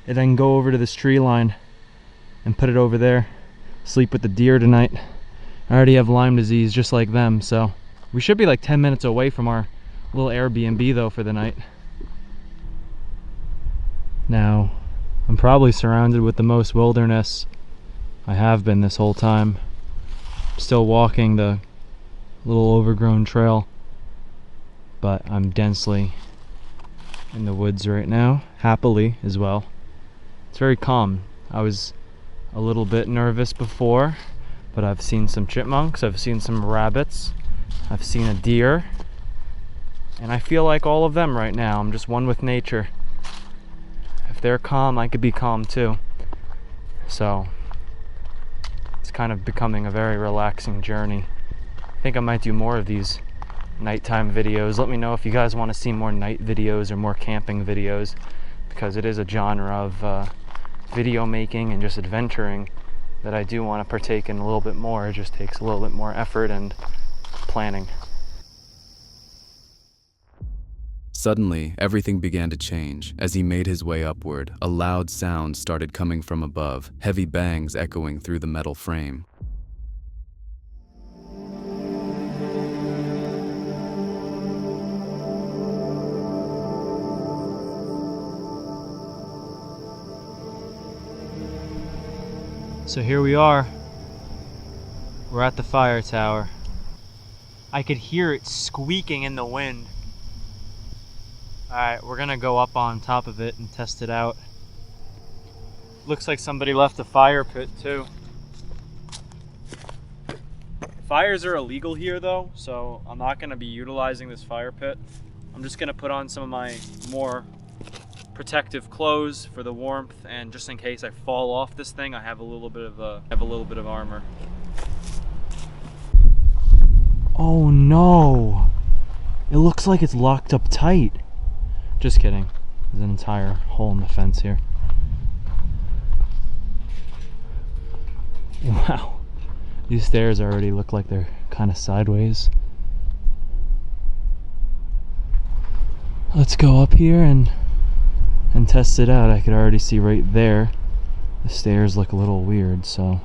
and I can go over to this tree line and put it over there. Sleep with the deer tonight. I already have Lyme disease just like them, so we should be like 10 minutes away from our little Airbnb though for the night. Now, I'm probably surrounded with the most wilderness. I have been this whole time. Still walking the little overgrown trail, but I'm densely in the woods right now, happily as well. It's very calm. I was a little bit nervous before, but I've seen some chipmunks, I've seen some rabbits, I've seen a deer, and I feel like all of them right now. I'm just one with nature. If they're calm, I could be calm too. So it's kind of becoming a very relaxing journey. I think I might do more of these nighttime videos. Let me know if you guys want to see more night videos or more camping videos, because it is a genre of video making and just adventuring that I do want to partake in a little bit more. It just takes a little bit more effort and planning. Suddenly, everything began to change. As he made his way upward, a loud sound started coming from above, heavy bangs echoing through the metal frame. So here we are. We're at the fire tower. I could hear it squeaking in the wind. Alright, we're gonna go up on top of it and test it out. Looks like somebody left a fire pit too. Fires are illegal here though, so I'm not gonna be utilizing this fire pit. I'm just gonna put on some of my more protective clothes for the warmth, and just in case I fall off this thing, I have a little bit of armor. Oh no! It looks like it's locked up tight. Just kidding. There's an entire hole in the fence here. Wow. These stairs already look like they're kind of sideways. Let's go up here and test it out. I could already see right there the stairs look a little weird, so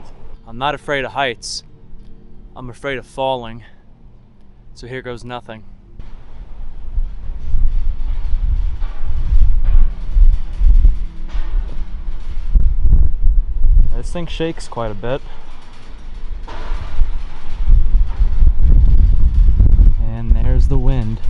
I'm not afraid of heights. I'm afraid of falling. So here goes nothing. This thing shakes quite a bit. And there's the wind.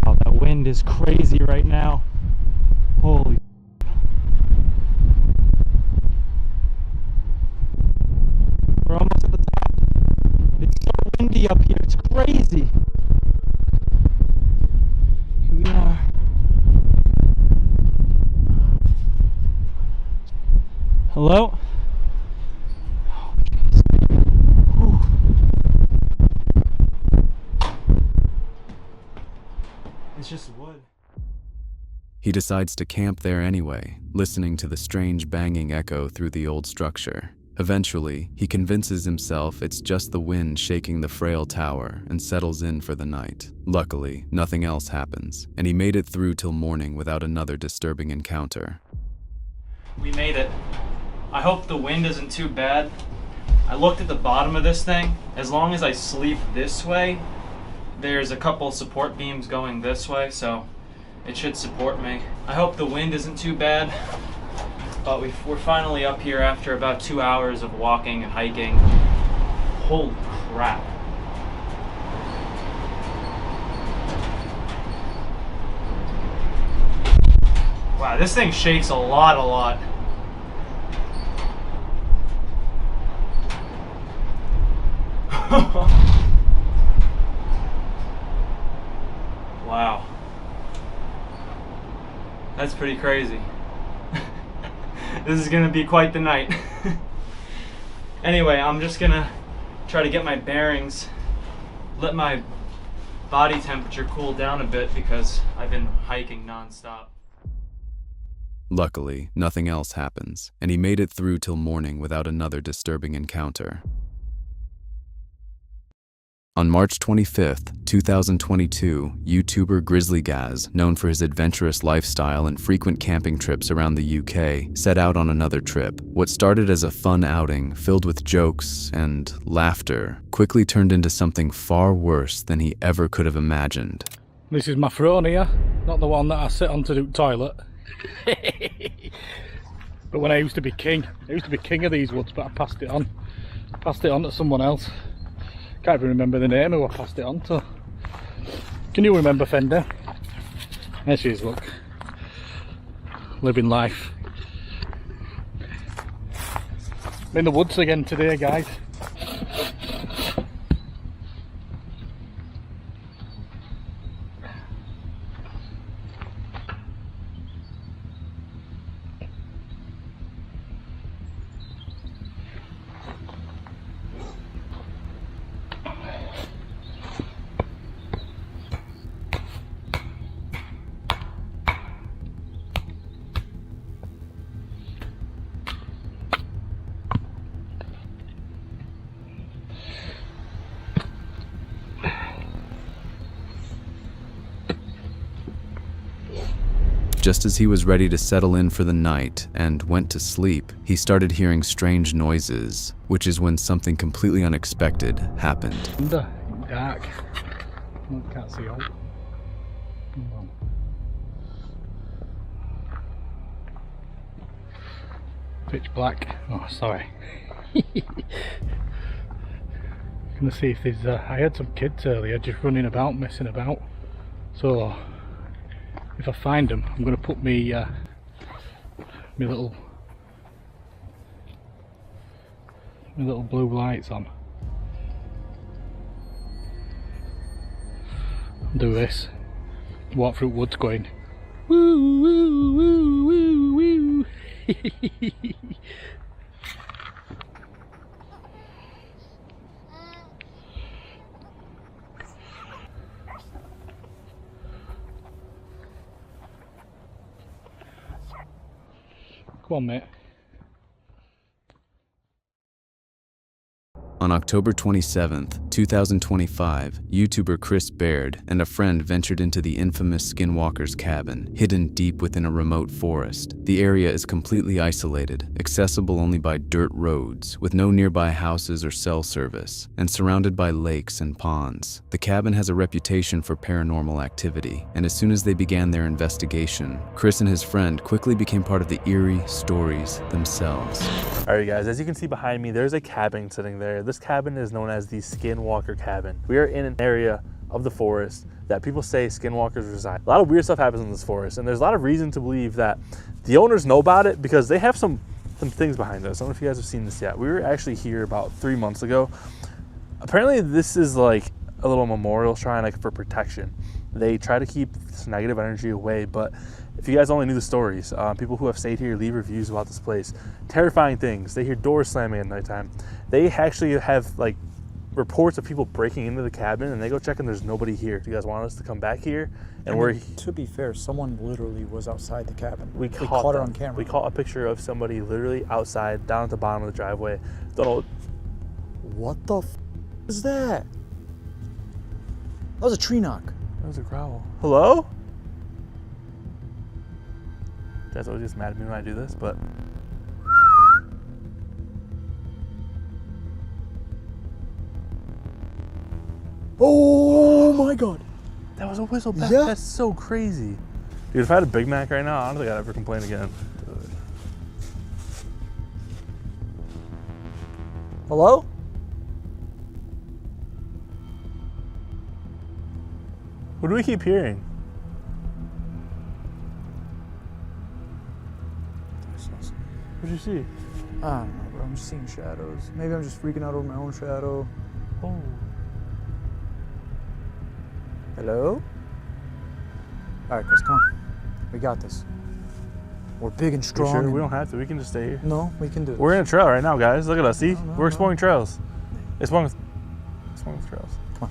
Wow, that wind is crazy right now. Holy. We're almost at the top. It's so windy up here, it's crazy. Here we are. Hello? Oh, jeez. Whew. It's just wood. He decides to camp there anyway, listening to the strange banging echo through the old structure. Eventually, he convinces himself it's just the wind shaking the frail tower and settles in for the night. Luckily, nothing else happens, and he made it through till morning without another disturbing encounter. We made it. I hope the wind isn't too bad. I looked at the bottom of this thing. As long as I sleep this way, there's a couple support beams going this way, so it should support me. I hope the wind isn't too bad. But we're finally up here after about 2 hours of walking and hiking. Holy crap. Wow, this thing shakes a lot. Wow. That's pretty crazy. This is gonna be quite the night. Anyway, I'm just gonna try to get my bearings, let my body temperature cool down a bit because I've been hiking nonstop. Luckily, nothing else happens, and he made it through till morning without another disturbing encounter. On March 25th, 2022, YouTuber Grizzly Gaz, known for his adventurous lifestyle and frequent camping trips around the UK, set out on another trip. What started as a fun outing, filled with jokes and laughter, quickly turned into something far worse than he ever could have imagined. This is my throne here, not the one that I sit on to do toilet. But when I used to be king of these woods, but I passed it on. To someone else. Can't even remember the name who I passed it on to. Can you remember Fender? There she is, look. Living life. I'm in the woods again today, guys. Just as he was ready to settle in for the night and went to sleep, he started hearing strange noises, which is when something completely unexpected happened. Dark. I can't see all. Pitch black. Oh, sorry. Gonna see if there's. I had some kids earlier just running about, messing about. So if I find them, I'm gonna put me little blue lights on. Do this. Walk through woods going woo woo woo woo woo. Come on, mate. On October 27th, 2025, YouTuber Chris Baird and a friend ventured into the infamous Skinwalker's cabin, hidden deep within a remote forest. The area is completely isolated, accessible only by dirt roads, with no nearby houses or cell service, and surrounded by lakes and ponds. The cabin has a reputation for paranormal activity, and as soon as they began their investigation, Chris and his friend quickly became part of the eerie stories themselves. Alright guys, as you can see behind me, there's a cabin sitting there. This cabin is known as the Skinwalker cabin. We are in an area of the forest that people say skinwalkers reside. A lot of weird stuff happens in this forest, and there's a lot of reason to believe that the owners know about it because they have some things behind us. I don't know if you guys have seen this yet. We were actually here about 3 months ago. Apparently this is like a little memorial shrine, like for protection. They try to keep this negative energy away, but if you guys only knew the stories, people who have stayed here leave reviews about this place. Terrifying things. They hear doors slamming at nighttime. They actually have like reports of people breaking into the cabin, and they go check and there's nobody here. Do you guys want us to come back here? And to be fair, someone literally was outside the cabin. We caught her on camera. We caught a picture of somebody literally outside, down at the bottom of the driveway. Don't know. What the f is that? That was a tree knock. That was a growl. Hello? You guys always just mad at me when I do this, but oh my god. That was a whistle back. Yeah. That's so crazy. Dude, if I had a Big Mac right now, I don't think I'd ever complain again. Hello? What do we keep hearing? What'd you see? I don't know, bro. I'm just seeing shadows. Maybe I'm just freaking out over my own shadow. Oh. Hello? Alright, Chris, come on. We got this. We're big and You strong. sure? and- We don't have to. We can just stay here. No, we can do it. We're in a trail right now, guys. Look at us. See? No, We're exploring trails. Exploring trails. Come on.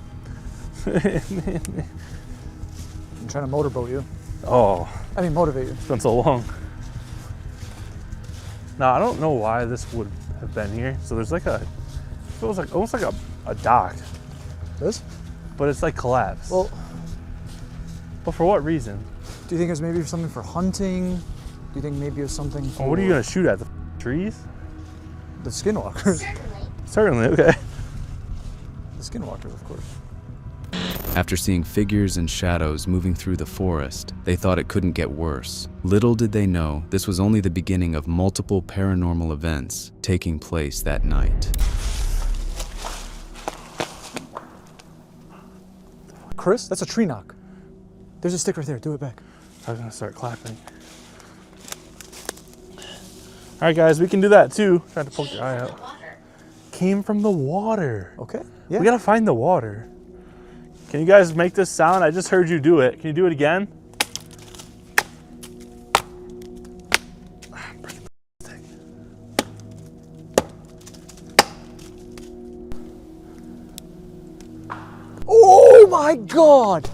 I'm trying to motorboat you. Oh. I mean, motivate you. It's been so long. Now, I don't know why this would have been here. So there's like a, it feels like almost like a dock. This? But it's like collapsed. Well, but for what reason? do you think it was maybe something for hunting? Do you think maybe it was something for... Oh, what are you going to shoot at? The trees? The Skinwalkers. Certainly, okay. The Skinwalkers, of course. After seeing figures and shadows moving through the forest, they thought it couldn't get worse. Little did they know this was only the beginning of multiple paranormal events taking place that night. Chris, that's a tree knock. There's a stick right there. Do it back. I was going to start clapping. All right, guys, we can do that too. Try to poke your eye out. Came from the water. Okay. Yeah. We got to find the water. Can you guys make this sound? I just heard you do it. Can you do it again? Oh my God!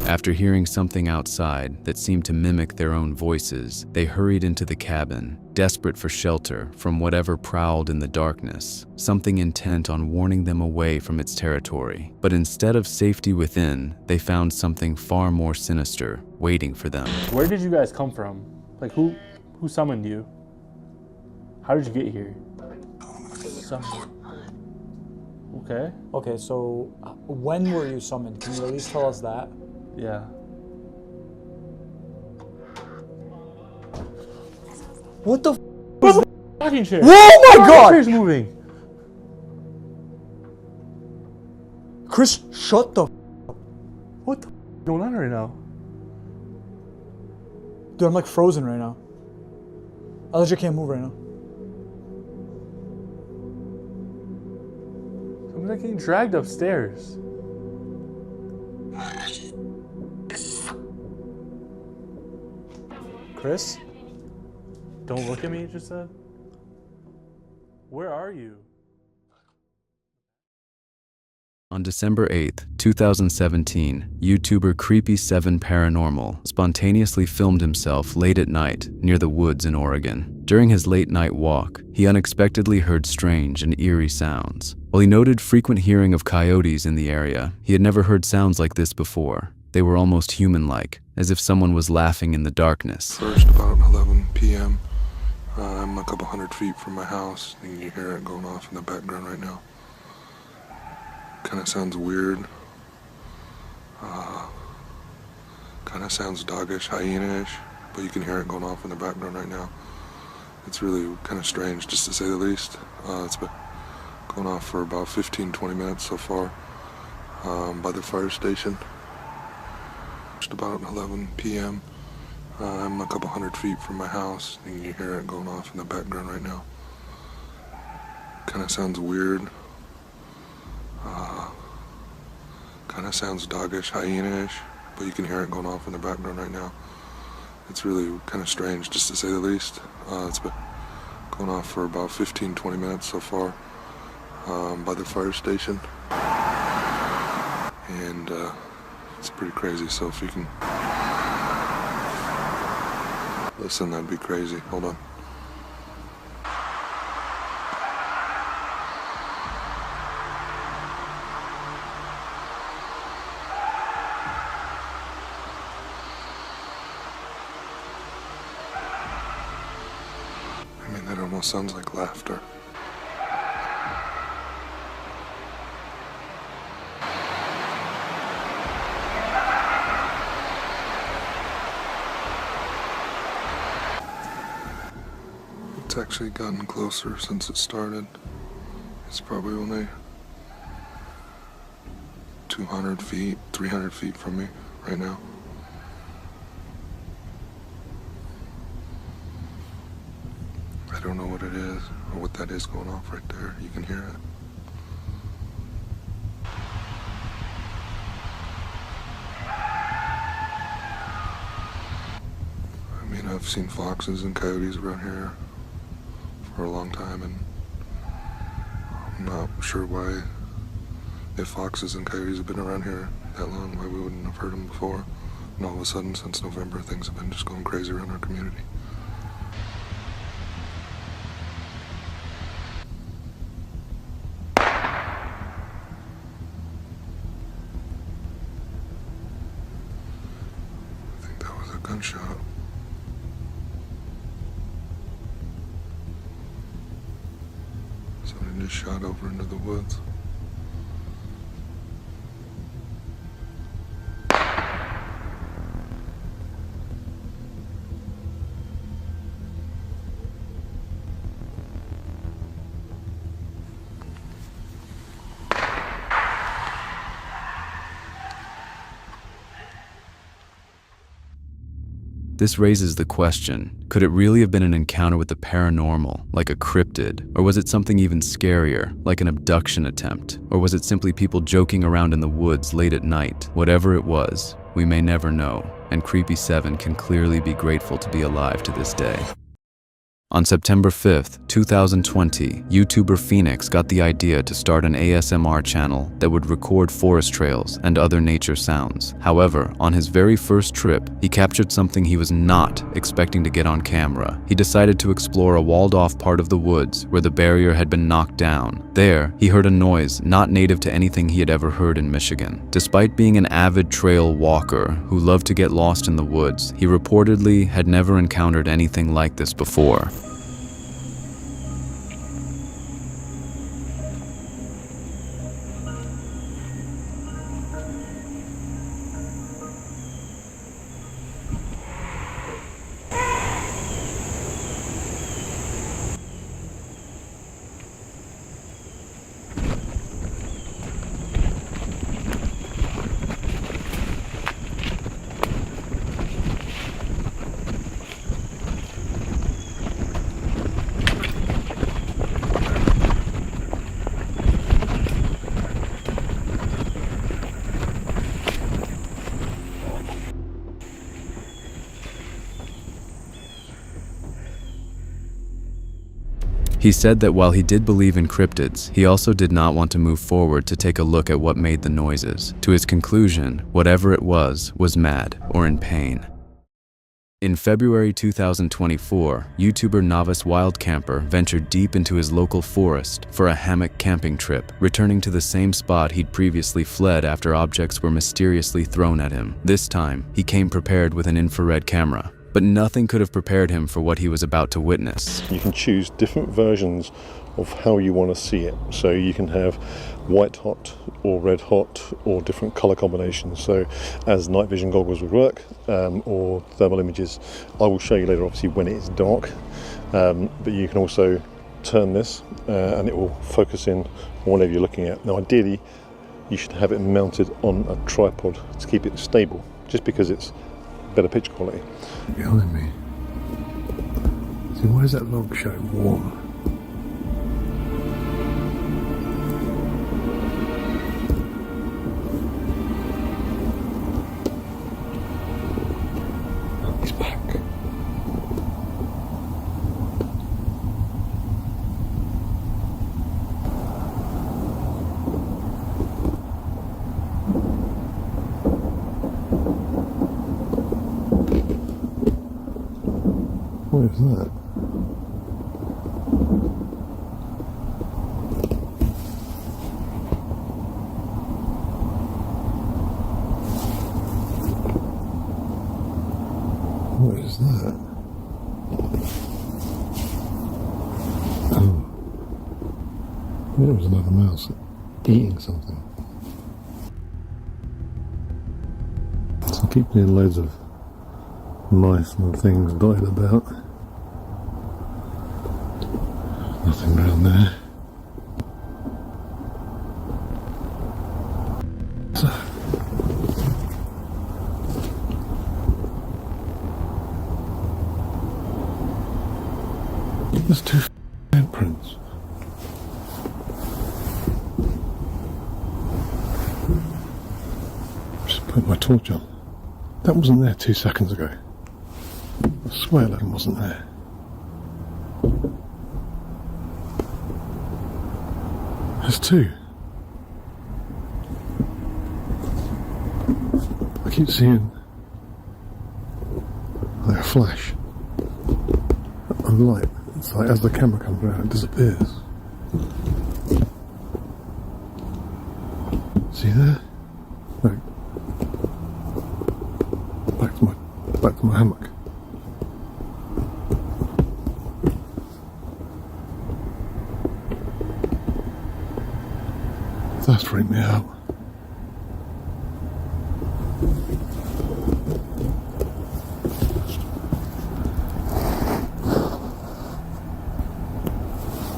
After hearing something outside that seemed to mimic their own voices, they hurried into the cabin, desperate for shelter from whatever prowled in the darkness, something intent on warning them away from its territory. But instead of safety within, they found something far more sinister waiting for them. Where did you guys come from? Like, who summoned you? How did you get here? Okay. Okay, so when were you summoned? Can you at least tell us that? Yeah. What the f? Where's the rocking chair? Oh my God! The chair's moving. Chris, shut the f. What the f is going on right now? Dude, I'm like frozen right now. I legit can't move right now. I'm like getting dragged upstairs. Chris? Don't look at me, you just said? Where are you? On December 8th, 2017, YouTuber Creepy7 Paranormal spontaneously filmed himself late at night near the woods in Oregon. During his late-night walk, he unexpectedly heard strange and eerie sounds. While he noted frequent hearing of coyotes in the area, he had never heard sounds like this before. They were almost human-like, as if someone was laughing in the darkness. First, about 11 p.m., I'm a couple hundred feet from my house, and you hear it going off in the background right now. Kind of sounds weird. Kind of sounds doggish, hyena-ish, but you can hear it going off in the background right now. It's really kind of strange, just to say the least. It's been going off for about 15-20 minutes so far by the fire station. Just about 11 p.m. I'm a couple hundred feet from my house, and you hear it going off in the background right now. Kind of sounds weird. Kind of sounds doggish, hyena-ish, but you can hear it going off in the background right now. It's really kind of strange, just to say the least. It's been going off for about 15-20 minutes so far by the fire station. And it's pretty crazy, so if you can listen, that'd be crazy. Hold on. I mean, that almost sounds like laughter. It's actually gotten closer since it started. It's probably only 200 feet, 300 feet from me right now. I don't know what it is or what that is going off right there. You can hear it. I I've seen foxes and coyotes around here for a long time, and I'm not sure why, if foxes and coyotes have been around here that long, why we wouldn't have heard them before. And all of a sudden, since November, things have been just going crazy around our community. I think that was a gunshot. Somebody just shot over into the woods. This raises the question, could it really have been an encounter with the paranormal, like a cryptid? Or was it something even scarier, like an abduction attempt? Or was it simply people joking around in the woods late at night? Whatever it was, we may never know, and Creepy 7 can clearly be grateful to be alive to this day. On September 5th, 2020, YouTuber Phoenix got the idea to start an ASMR channel that would record forest trails and other nature sounds. However, on his very first trip, he captured something he was not expecting to get on camera. He decided to explore a walled-off part of the woods where the barrier had been knocked down. There, he heard a noise not native to anything he had ever heard in Michigan. Despite being an avid trail walker who loved to get lost in the woods, he reportedly had never encountered anything like this before. He said that while he did believe in cryptids, he also did not want to move forward to take a look at what made the noises. To his conclusion, whatever it was mad or in pain. In February 2024, YouTuber Novice Wild Camper ventured deep into his local forest for a hammock camping trip, returning to the same spot he'd previously fled after objects were mysteriously thrown at him. This time, he came prepared with an infrared camera. But nothing could have prepared him for what he was about to witness. You can choose different versions of how you want to see it. So you can have white hot or red hot or different color combinations. So as night vision goggles would work, or thermal images. I will show you later obviously when it is dark. But you can also turn this and it will focus in on whatever you're looking at. Now ideally you should have it mounted on a tripod to keep it stable, just because it's better pitch quality. Behind me. See, why is that log show warm? He's back. What is that? What is that? Oh. There was another mouse eating something. So I keep hearing loads of mice and things dotted about. Nothing around there. So, there's two handprints. Just put my torch on. That wasn't there 2 seconds ago. I swear that wasn't there. There's two. I keep seeing like a flash of light. It's like as the camera comes around, it disappears. See there? Look. Back to my hammock. That's freaked me out.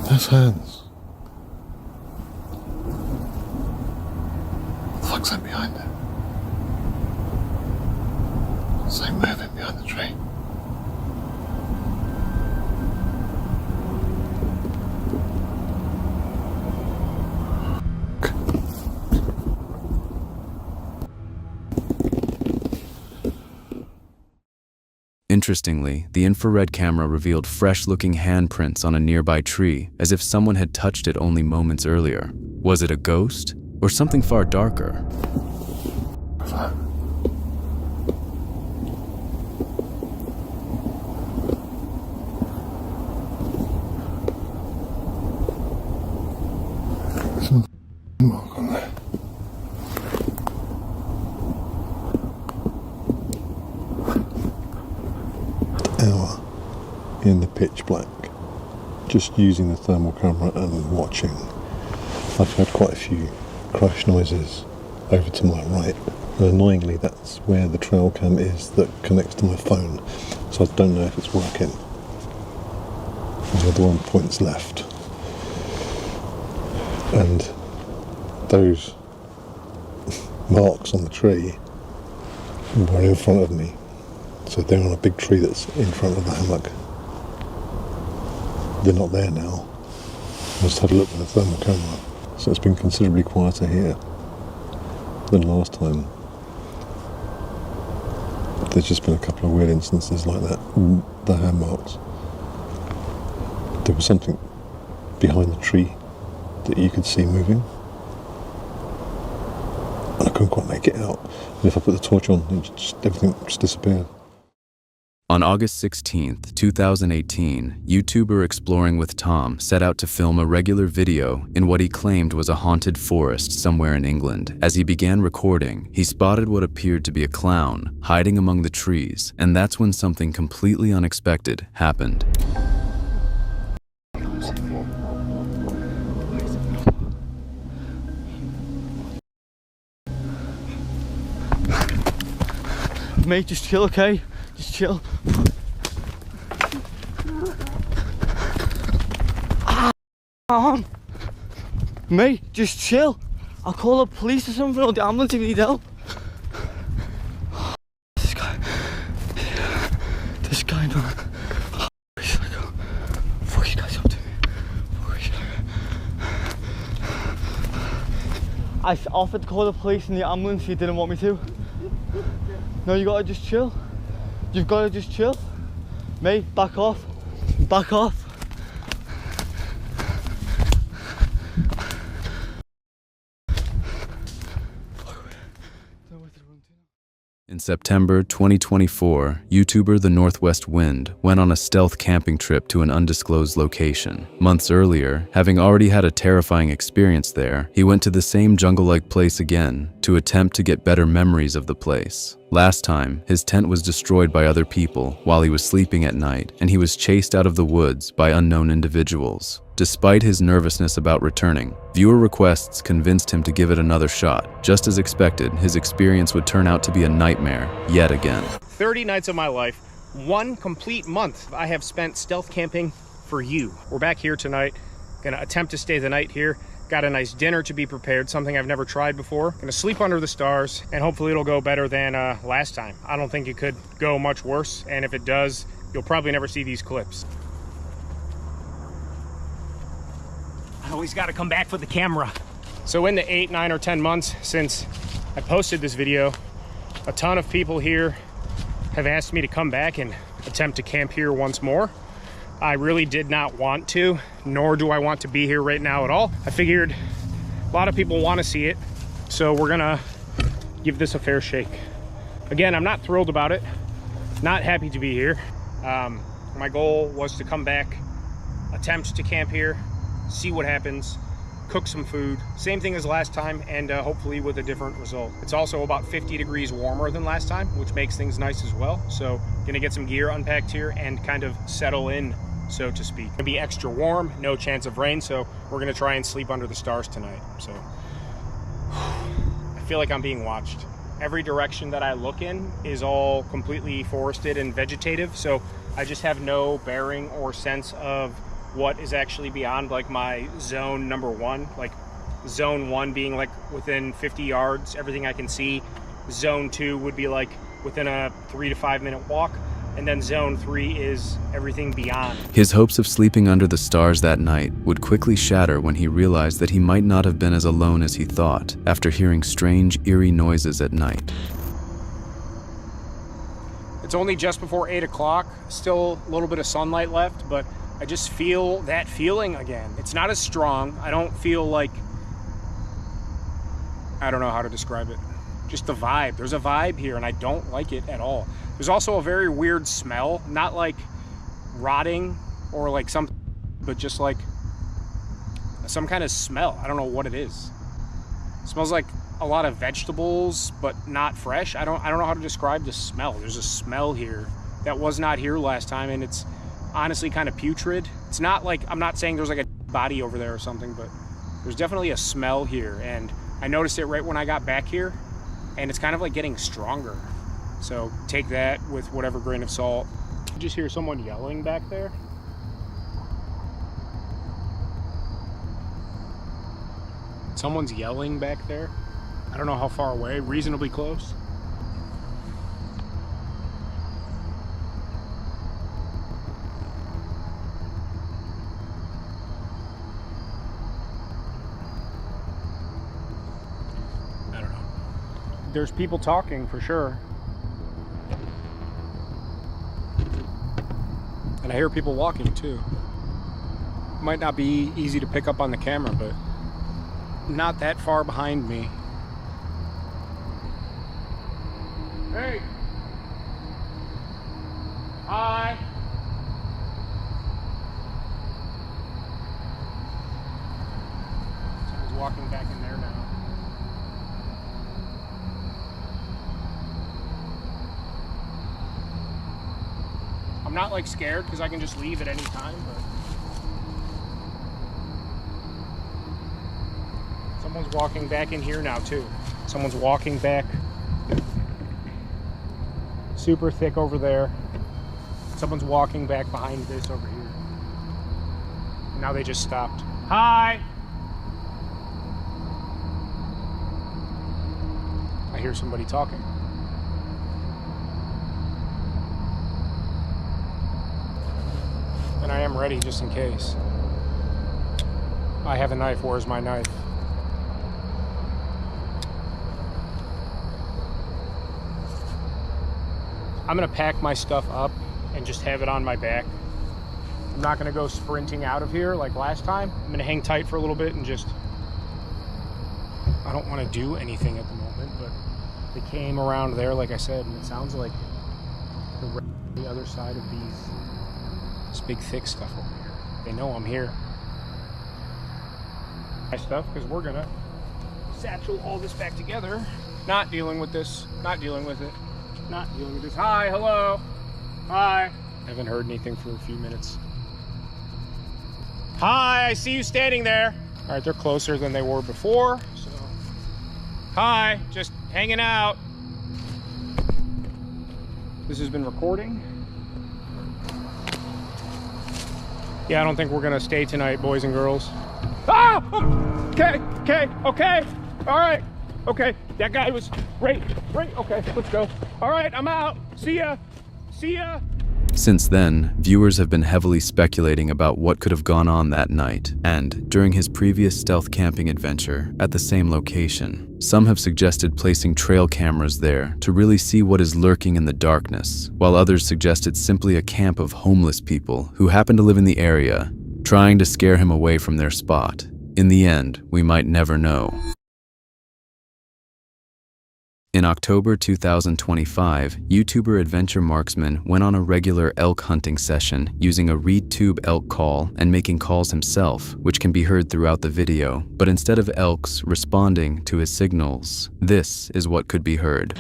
That's hands. What the fuck's that behind it? Same moving behind the tree. Interestingly, the infrared camera revealed fresh-looking handprints on a nearby tree, as if someone had touched it only moments earlier. Was it a ghost, or something far darker? Some mark on there. Hour in the pitch black, just using the thermal camera and watching. I've had quite a few crash noises over to my right. And annoyingly, that's where the trail cam is that connects to my phone, so I don't know if it's working. The other one points left, and those marks on the tree were in front of me. So they're on a big tree that's in front of the hammock. They're not there now. I just had a look with the thermal camera. So it's been considerably quieter here than last time. There's just been a couple of weird instances like that. The hand marks. There was something behind the tree that you could see moving. And I couldn't quite make it out. And if I put the torch on, everything just disappeared. On August 16th, 2018, YouTuber Exploring with Tom set out to film a regular video in what he claimed was a haunted forest somewhere in England. As he began recording, he spotted what appeared to be a clown hiding among the trees, and that's when something completely unexpected happened. Mate, just chill, okay? Just chill. Mate, just chill. I'll call the police or something, or the ambulance if you need help. This guy, man. He's like, fuck, you guys up to me. I offered to call the police and the ambulance, he didn't want me to. No, you gotta just chill. You've gotta just chill. Mate, back off. Back off. In September 2024, YouTuber The Northwest Wind went on a stealth camping trip to an undisclosed location. Months earlier, having already had a terrifying experience there, he went to the same jungle-like place again to attempt to get better memories of the place. Last time, his tent was destroyed by other people while he was sleeping at night, and he was chased out of the woods by unknown individuals. Despite his nervousness about returning, viewer requests convinced him to give it another shot. Just as expected, his experience would turn out to be a nightmare yet again. 30 nights of my life, 1 complete month I have spent stealth camping for you. We're back here tonight, gonna attempt to stay the night here. Got a nice dinner to be prepared, something I've never tried before. Gonna sleep under the stars, and hopefully it'll go better than last time. I don't think it could go much worse, and if it does, you'll probably never see these clips. I always gotta come back for the camera. So in the 8, 9, or 10 months since I posted this video, a ton of people here have asked me to come back and attempt to camp here once more. I really did not want to, nor do I want to be here right now at all. I figured a lot of people want to see it, so we're gonna give this a fair shake. Again, I'm not thrilled about it, not happy to be here. My goal was to come back, attempt to camp here, see what happens, cook some food, same thing as last time, and hopefully with a different result. It's also about 50 degrees warmer than last time, which makes things nice as well. So gonna get some gear unpacked here and kind of settle in, so to speak. Gonna be extra warm, no chance of rain, so we're gonna try and sleep under the stars tonight. So I feel like I'm being watched. Every direction that I look in is all completely forested and vegetative, so I just have no bearing or sense of what is actually beyond like my zone number 1, like zone 1 being like within 50 yards, everything I can see. Zone 2 would be like within a 3 to 5 minute walk, and then zone 3 is everything beyond. His hopes of sleeping under the stars that night would quickly shatter when he realized that he might not have been as alone as he thought after hearing strange, eerie noises at night. It's only just before 8 o'clock, still a little bit of sunlight left, but I just feel that feeling again. It's not as strong. I don't feel like, I don't know how to describe it. Just the vibe. There's a vibe here and I don't like it at all. There's also a very weird smell, not like rotting or like something, but just like some kind of smell. I don't know what it is. It smells like a lot of vegetables, but not fresh. I don't know how to describe the smell. There's a smell here that was not here last time, and it's honestly kind of putrid. It's not like, I'm not saying there's like a body over there or something, but there's definitely a smell here, and I noticed it right when I got back here, and it's kind of like getting stronger. So take that with whatever grain of salt. You just hear someone yelling back there. Someone's yelling back there. I don't know how far away, reasonably close. I don't know. There's people talking for sure. And I hear people walking too. Might not be easy to pick up on the camera, but not that far behind me. Hey! Hi! Someone's walking back in there now. I'm not like scared because I can just leave at any time, but someone's walking back in here now too. Someone's walking back super thick over there. Someone's walking back behind this over here. And now they just stopped. Hi! I hear somebody talking. And I am ready just in case. I have a knife. Where's my knife? I'm gonna pack my stuff up and just have it on my back. I'm not gonna go sprinting out of here like last time. I'm gonna hang tight for a little bit and just, I don't wanna do anything at the moment, but they came around there, like I said, and it sounds like the other side of this big thick stuff over here. They know I'm here. My stuff, because we're gonna satchel all this back together. Not dealing with this, not dealing with it. Not dealing with this. Hi, hello. Hi. I haven't heard anything for a few minutes. Hi, I see you standing there. All right, they're closer than they were before. So, hi, just hanging out. This has been recording. Yeah, I don't think we're gonna stay tonight, boys and girls. Ah! Okay, okay, okay. All right, okay. That guy was right, okay, let's go. All right, I'm out. See ya, see ya. Since then, viewers have been heavily speculating about what could have gone on that night and during his previous stealth camping adventure at the same location. Some have suggested placing trail cameras there to really see what is lurking in the darkness, while others suggested simply a camp of homeless people who happen to live in the area, trying to scare him away from their spot. In the end, we might never know. In October 2025, YouTuber Adventure Marksman went on a regular elk hunting session using a reed tube elk call and making calls himself, which can be heard throughout the video. But instead of elks responding to his signals, this is what could be heard.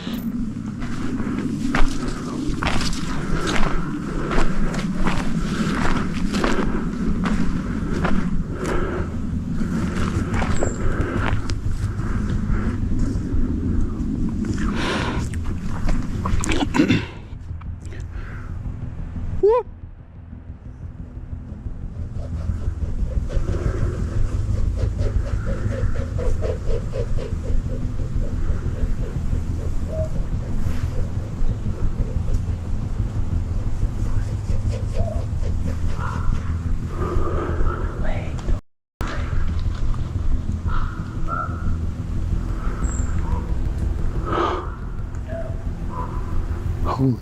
Holy.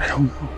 I don't know.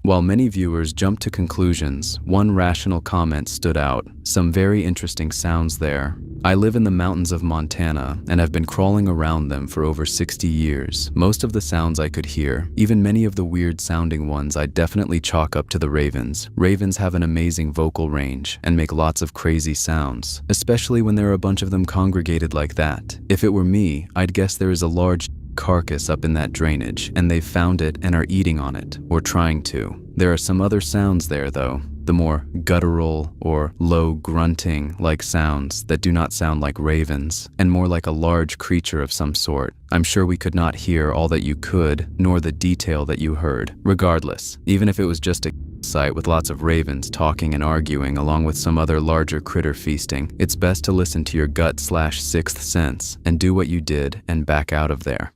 While many viewers jumped to conclusions, one rational comment stood out. Some very interesting sounds there. I live in the mountains of Montana and have been crawling around them for over 60 years. Most of the sounds I could hear, even many of the weird sounding ones, I definitely chalk up to the ravens. Ravens have an amazing vocal range and make lots of crazy sounds, especially when there are a bunch of them congregated like that. If it were me, I'd guess there is a large carcass up in that drainage and they've found it and are eating on it, or trying to. There are some other sounds there though, the more guttural or low grunting like sounds that do not sound like ravens and more like a large creature of some sort. I'm sure we could not hear all that you could, nor the detail that you heard. Regardless, even if it was just a site with lots of ravens talking and arguing along with some other larger critter feasting, it's best to listen to your gut/sixth sense and do what you did and back out of there.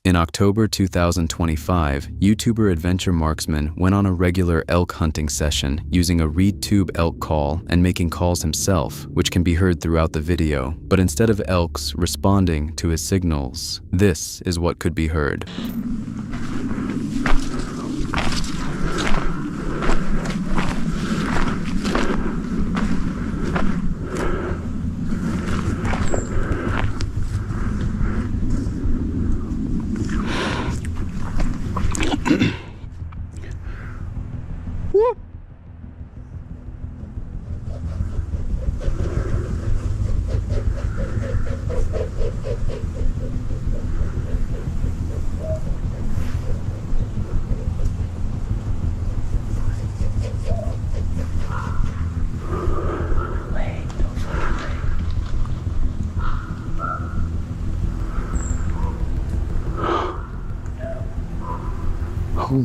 In October 2025, YouTuber Adventure Marksman went on a regular elk hunting session using a reed tube elk call and making calls himself, which can be heard throughout the video. But instead of elks responding to his signals, this is what could be heard. Holy.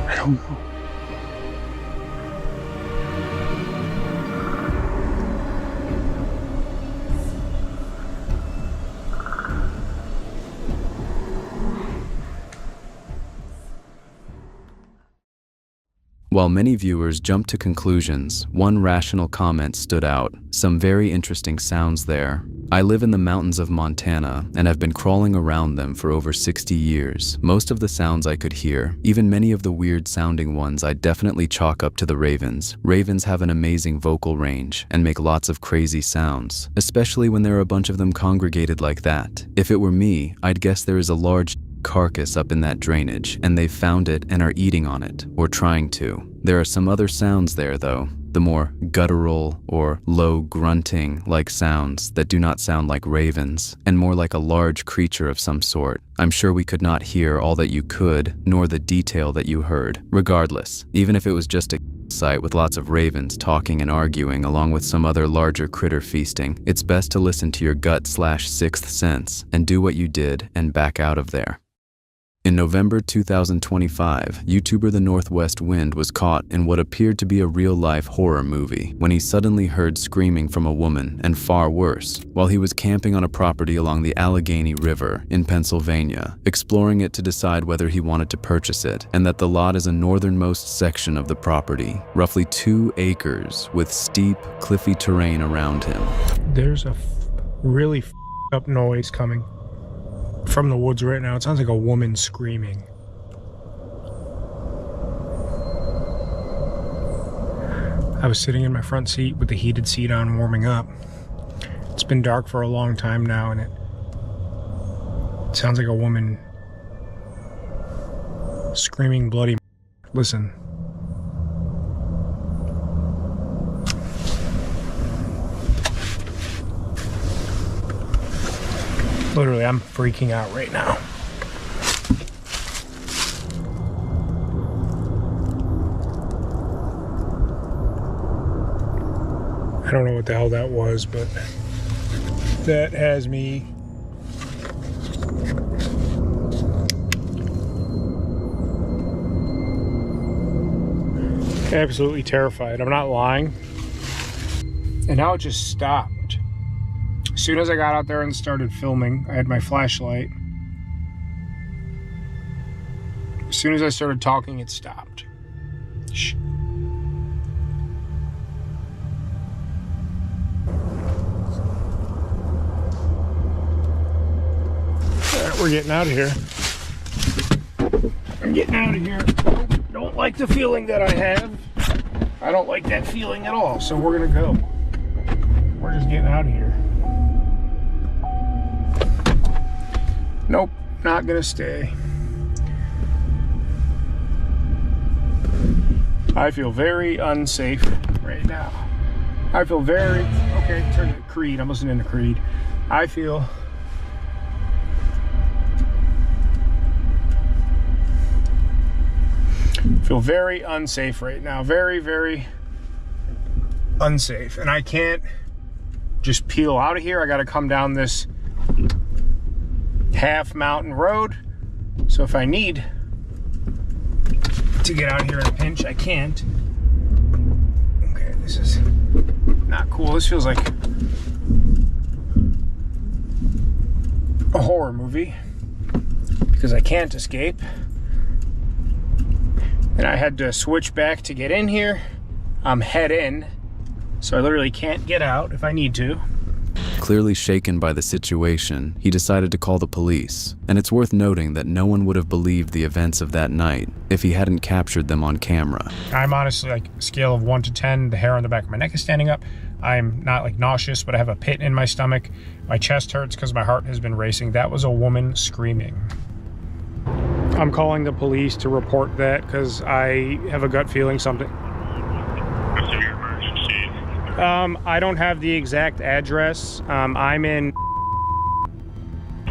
I don't know. While many viewers jumped to conclusions, one rational comment stood out. Some very interesting sounds there. I live in the mountains of Montana and have been crawling around them for over 60 years. Most of the sounds I could hear, even many of the weird sounding ones, I definitely chalk up to the ravens. Ravens have an amazing vocal range and make lots of crazy sounds, especially when there are a bunch of them congregated like that. If it were me, I'd guess there is a large carcass up in that drainage and they've found it and are eating on it, or trying to. There are some other sounds there though, the more guttural or low grunting like sounds that do not sound like ravens and more like a large creature of some sort. I'm sure we could not hear all that you could, nor the detail that you heard. Regardless, even if it was just a site with lots of ravens talking and arguing along with some other larger critter feasting, it's best to listen to your gut/sixth sense and do what you did and back out of there. In November 2025, YouTuber The Northwest Wind was caught in what appeared to be a real-life horror movie when he suddenly heard screaming from a woman, and far worse, while he was camping on a property along the Allegheny River in Pennsylvania, exploring it to decide whether he wanted to purchase it, and that the lot is a northernmost section of the property, roughly 2 acres, with steep, cliffy terrain around him. There's a really up noise coming from the woods right now. It sounds like a woman screaming. I was sitting in my front seat with the heated seat on, warming up. It's been dark for a long time now, and it sounds like a woman screaming bloody. Listen. Literally, I'm freaking out right now. I don't know what the hell that was, but that has me absolutely terrified. I'm not lying. And now it just stopped. As soon as I got out there and started filming, I had my flashlight. As soon as I started talking, it stopped. Shh. Alright, we're getting out of here. I'm getting out of here. Don't like the feeling that I have. I don't like that feeling at all, so we're gonna go. We're just getting out of here. Nope, not gonna stay. I feel very unsafe right now. I feel very... Okay, turn to Creed. I'm listening to Creed. I feel very unsafe right now. Very, very unsafe. And I can't just peel out of here. I got to come down this half mountain road. So if I need to get out here in a pinch, I can't. Okay, this is not cool. This feels like a horror movie because I can't escape. And I had to switch back to get in here. I'm head in, so I literally can't get out if I need to. Clearly shaken by the situation, he decided to call the police. And it's worth noting that no one would have believed the events of that night if he hadn't captured them on camera. I'm honestly like scale of 1 to 10. The hair on the back of my neck is standing up. I'm not like nauseous, but I have a pit in my stomach. My chest hurts because my heart has been racing. That was a woman screaming. I'm calling the police to report that because I have a gut feeling something. What's your emergency? I don't have the exact address. I'm in.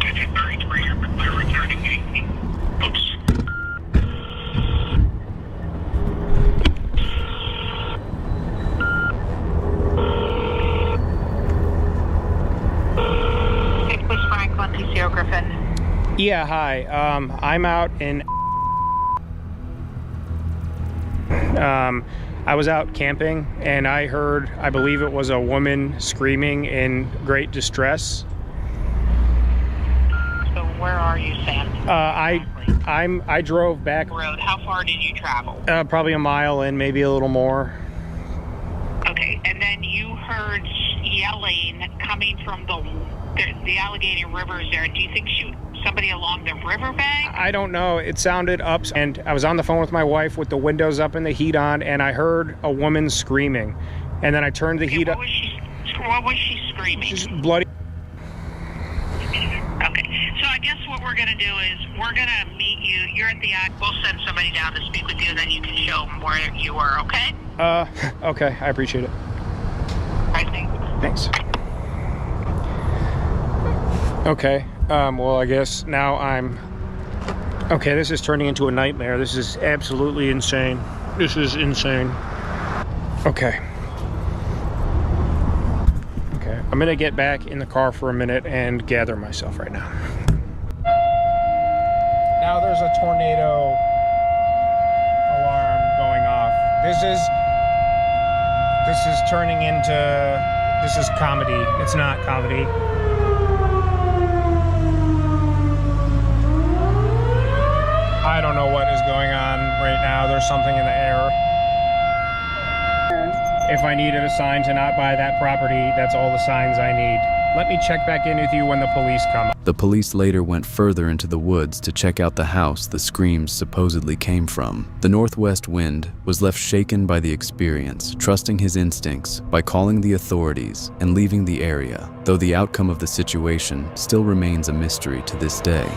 Did you reach where you're returning? Oops. Nicholas Franklin, PCO Griffin. Yeah, hi. I'm out in. I was out camping and I heard, I believe it was a woman screaming in great distress. So where are you, Sam? I drove back. Road. How far did you travel? Probably a mile and maybe a little more. Okay, and then you heard yelling coming from the Allegheny Rivers there. Do you think somebody along the riverbank? I don't know. It sounded up, and I was on the phone with my wife with the windows up and the heat on, and I heard a woman screaming. And then I turned the heat up. What was she screaming? Just bloody. Okay, so I guess what we're going to do is we're going to meet you. You're at the we'll send somebody down to speak with you, and then you can show them where you were, okay? Okay, I appreciate it. I think. Thanks. Okay, well, I guess now I'm... Okay, this is turning into a nightmare. This is absolutely insane. This is insane. Okay. Okay, I'm gonna get back in the car for a minute and gather myself right now. Now there's a tornado alarm going off. This is turning into... This is comedy. It's not comedy. I don't know what is going on right now. There's something in the air. If I needed a sign to not buy that property, that's all the signs I need. Let me check back in with you when the police come. The police later went further into the woods to check out the house the screams supposedly came from. The northwest wind was left shaken by the experience, trusting his instincts by calling the authorities and leaving the area, though the outcome of the situation still remains a mystery to this day.